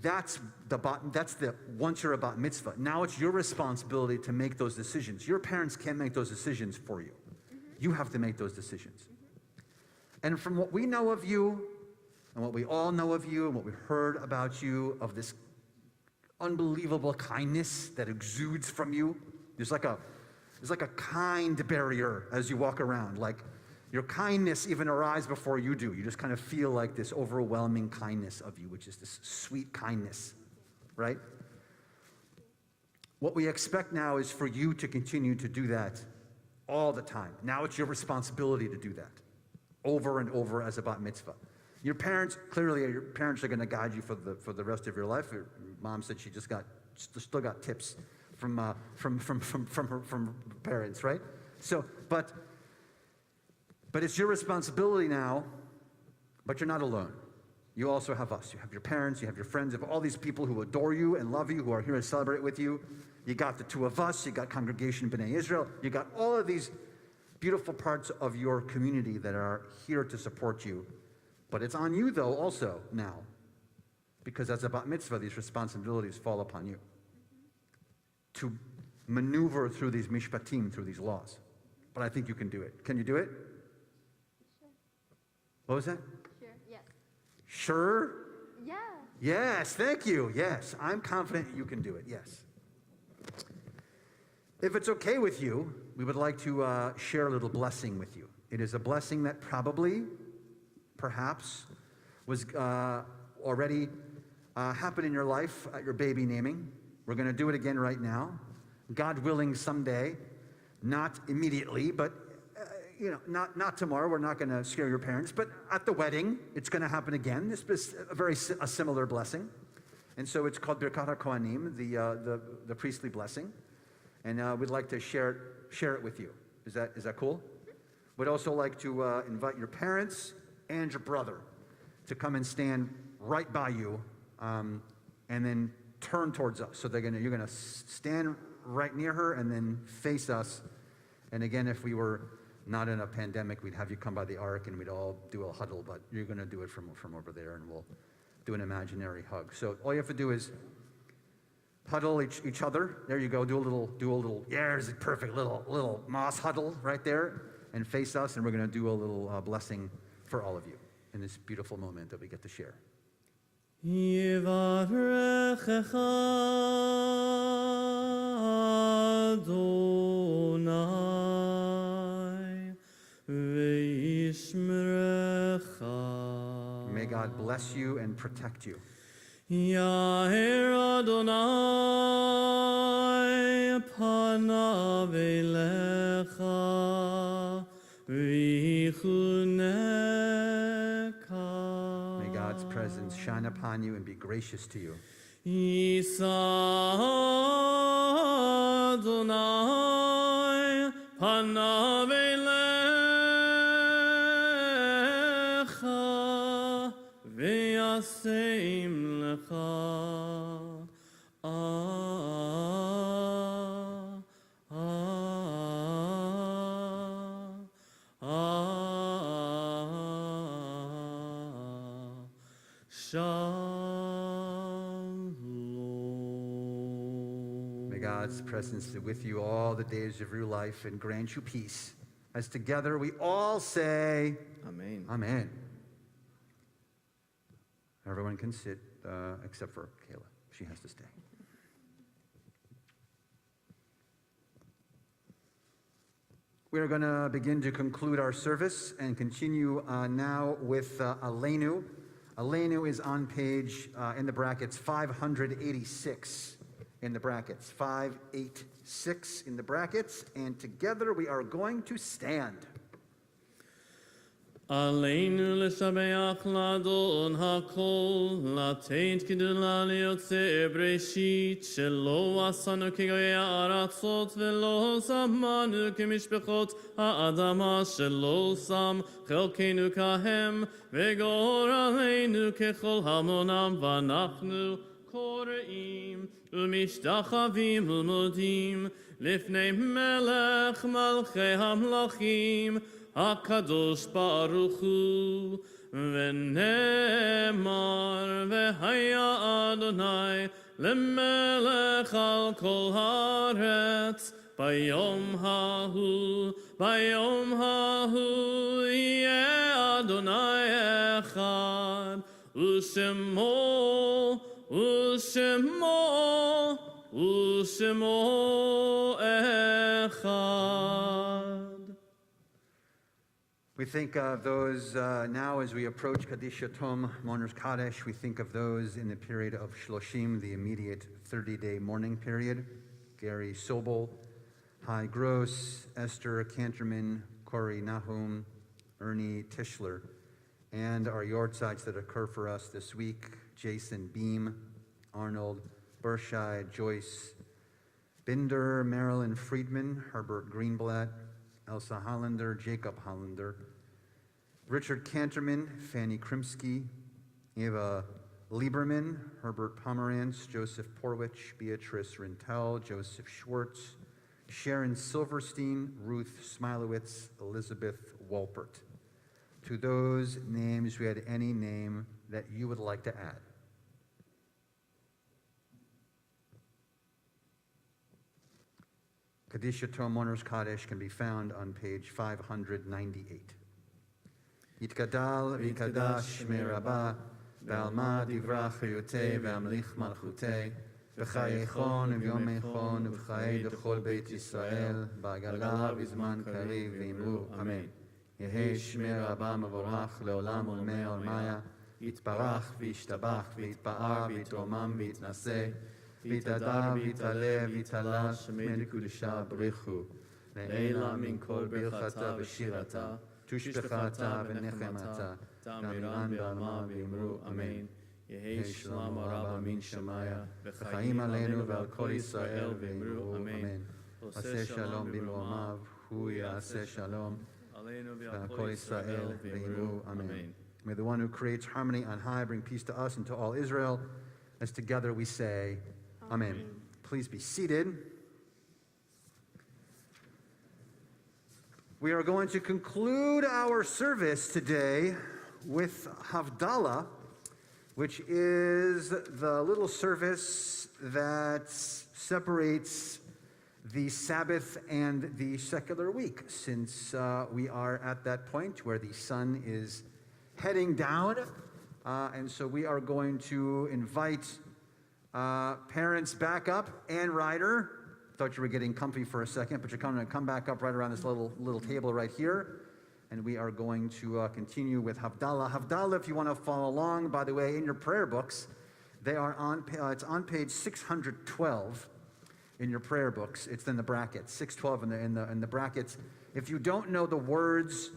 That's the once you're a bat mitzvah. Now it's your responsibility to make those decisions. Your parents can't make those decisions for you. You have to make those decisions. And from what we know of you, and what we all know of you, and what we heard about you, of this unbelievable kindness that exudes from you, there's like a kind barrier as you walk around. Like your kindness even arrives before you do. You just kind of feel like this overwhelming kindness of you, which is this sweet kindness, right? What we expect now is for you to continue to do that all the time. Now it's your responsibility to do that over and over as a bat mitzvah. Your parents are going to guide you for the rest of your life. Your mom said she still got tips from her parents, right? So, but it's your responsibility now. But you're not alone. You also have us. You have your parents. You have your friends. You have all these people who adore you and love you, who are here to celebrate with you. You got the two of us. You got Congregation B'nai Israel. You got all of these beautiful parts of your community that are here to support you. But it's on you, though, also now, because as a bat mitzvah, these responsibilities fall upon you to maneuver through these mishpatim, through these laws. But I think you can do it. Can you do it? Sure. What was that? Sure. Yes. Sure? Yeah. Yes, thank you. Yes, I'm confident you can do it. Yes. If it's okay with you, we would like to share a little blessing with you. It is a blessing that perhaps was already happened in your life at your baby naming. We're going to do it again right now. God willing, someday, not immediately, but not tomorrow. We're not going to scare your parents, but at the wedding, it's going to happen again. This is a similar blessing, and so it's called Birkat HaKohanim, the priestly blessing, and we'd like to share it with you. Is that cool? We'd also like to invite your parents and your brother to come and stand right by you, and then turn towards us. So you're gonna stand right near her and then face us. And again, if we were not in a pandemic, we'd have you come by the ark and we'd all do a huddle. But you're gonna do it from over there, and we'll do an imaginary hug. So all you have to do is huddle each other. There you go. Do a little. Yeah, there's a perfect little moss huddle right there, and face us. And we're gonna do a little blessing for all of you in this beautiful moment that we get to share. Yivarechecha Adonai ve'yishmerecha. May God bless you and protect you. Yair Adonai panav elecha v'yichuneka. May God's presence shine upon you and be gracious to you. Yisa Adonai panav elecha v'yaseim lecha. Shalom. May God's presence be with you all the days of your life and grant you peace. As together we all say, Amen. Amen. Everyone can sit, except for Cayla. She has to stay. We are going to begin to conclude our service and continue now with Aleinu. Aleinu is on page, in the brackets, 586 in the brackets, 586 in the brackets, and together we are going to stand. עלינו לשבח לאדון הכל, לתת גדולה ליוצא בראשית, שלא עשנו כגויי הארצות ולא שמנו כמשפחות האדמה, שלא שם חלקנו כהם, וגורלנו ככל המונם, ואנחנו קוראים ומשתחווים ומודים לפני מלך מלכי המלכים, הקדוש ברוך הוא, ונאמר והיה אדוני למלך על כל הארץ, ביום ההוא יהיה אדוני אחד, ושמו אחד. We think of those now as we approach Kaddish Yatom, Mourner's Kaddish. We think of those in the period of Shloshim, the immediate 30-day mourning period. Gary Sobel, Hai Gross, Esther Canterman, Corey Nahum, Ernie Tischler, and our yortzites that occur for us this week: Jason Beam, Arnold Bershai, Joyce Binder, Marilyn Friedman, Herbert Greenblatt, Elsa Hollander, Jacob Hollander, Richard Canterman, Fanny Krimsky, Eva Lieberman, Herbert Pomerantz, Joseph Porwich, Beatrice Rintel, Joseph Schwartz, Sharon Silverstein, Ruth Smilowitz, Elizabeth Walpert. To those names, we had any name that you would like to add? Kaddish Yatom Mourner's Kaddish can be found on page 598. Yitkadal v'yikadash shmei Rabbah, v'alma divra chayotei v'amlich malchutei, v'chayechon v'yomechon v'chayei dechol beit Yisrael, ba'agala v'zman kariv v'imru, Amen. Yehei shmei Rabbah mevorach le'olam ulmei olmaya, yitbarach v'yishtabach v'yitpa'ar v'yitromam v'yitnaseh, ויתהדר ויתעלה ויתעלה שמי לקודשה בריחו לעילה מן כל ברכתה ושירתה תושבחתה ונחמתה תאמירן בעלמה ואמרו אמן יהי שלום רב מן שמיה וחיים עלינו ועל כל ישראל ואמרו אמן עושה שלום במרומיו הוא יעשה שלום ועל כל ישראל ואמרו אמן. May the one who creates harmony on high bring peace to us and to all Israel, as together we say Amen. Please be seated. We are going to conclude our service today with Havdalah, which is the little service that separates the Sabbath and the secular week, since we are at that point where the sun is heading down. And so we are going to invite parents back up. and Ryder, thought you were getting comfy for a second, but you're going to come back up right around this little table right here, and we are going to continue with Havdalah. Havdalah, if you want to follow along, by the way, in your prayer books, they are on. It's on page 612 in your prayer books. It's in the brackets, 612 in the brackets. If you don't know the words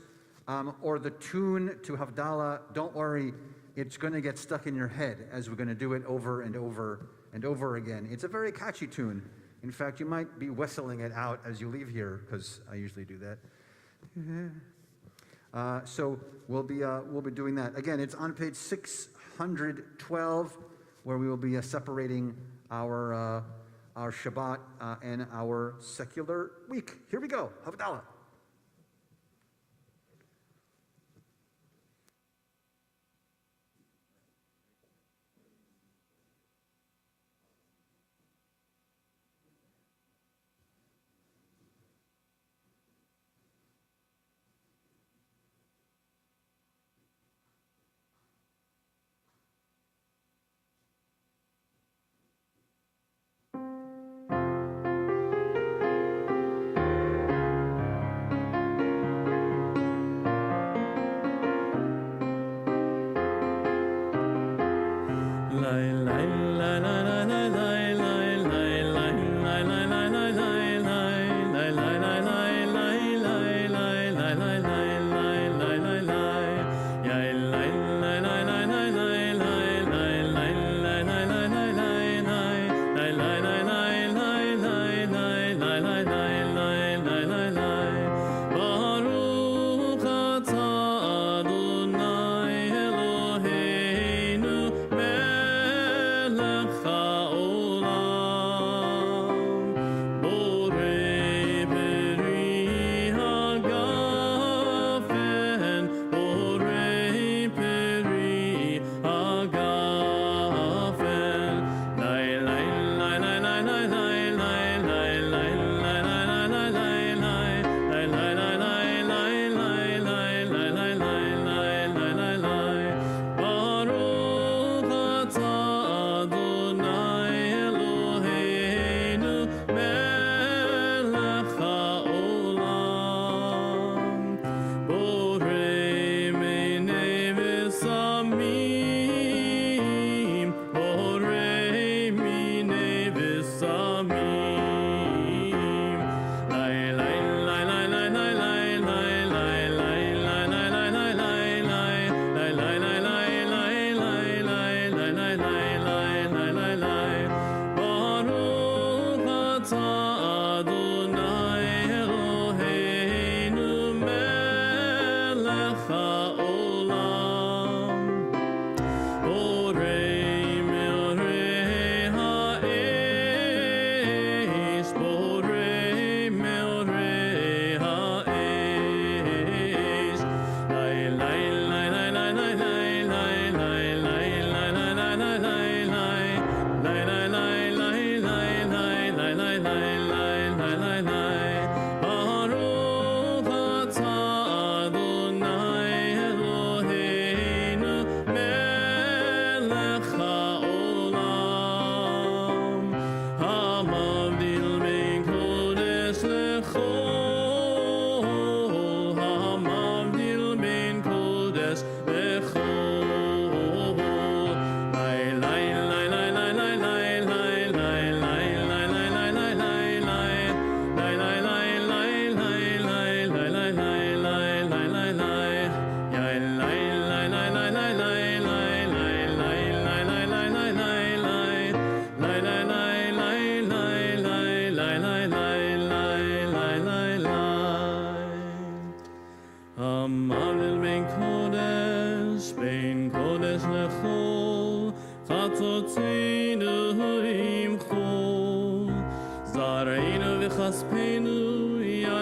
or the tune to Havdalah, don't worry. It's going to get stuck in your head as we're going to do it over and over and over again. It's a very catchy tune. In fact, you might be whistling it out as you leave here, because I usually do that. So we'll be doing that. Again, it's on page 612, where we will be separating our Shabbat and our secular week. Here we go. Havdalah.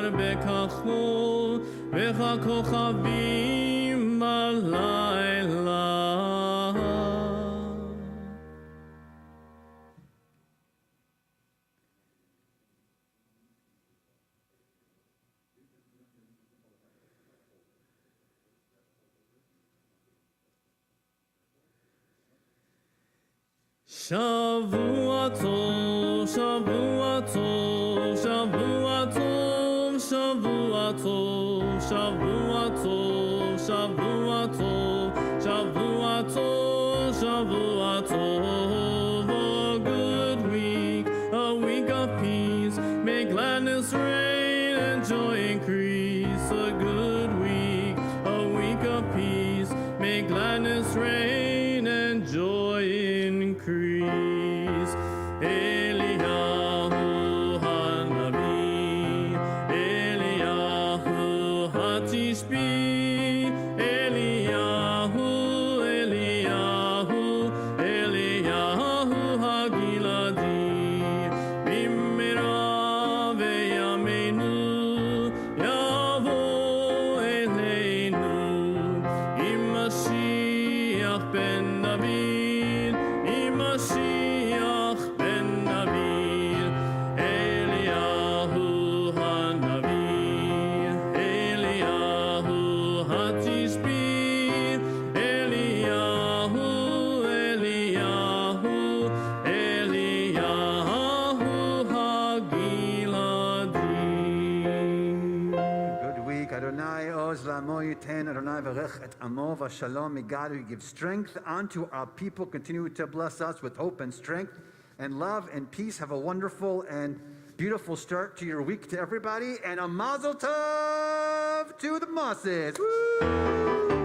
יאר בכחול וככוכבים בלילה. שבוע טוב, שבוע טוב, שבוע טוב, שבוע טוב, שבוע טוב, שבוע טוב, שבוע טוב, שבוע טוב. A good week, a week of peace, may gladness reign and joy increase. A good week, a week of peace, may gladness reign and joy increase. Eliyahu Hanavi, Eliyahu Hatishbi, Eliyahu, Eliyahu, Eliyahu Hagiladi, Bimira ve'yameinu, Yavo Eleinu, Imashiach ben David, Imashiach ben David, Eliyahu Hanavi, Eliyahu Hatishbi, Eliyahu, Eliyahu, Eliyahu Hagiladi. Good week. Adonai oz lamo yiten. Adonai varech et amo v'shalom. May God who gives strength unto our people continue to bless us with hope and strength and love and peace. Have a wonderful and beautiful start to your week to everybody. And a mazel tov to the Mosses. Woo!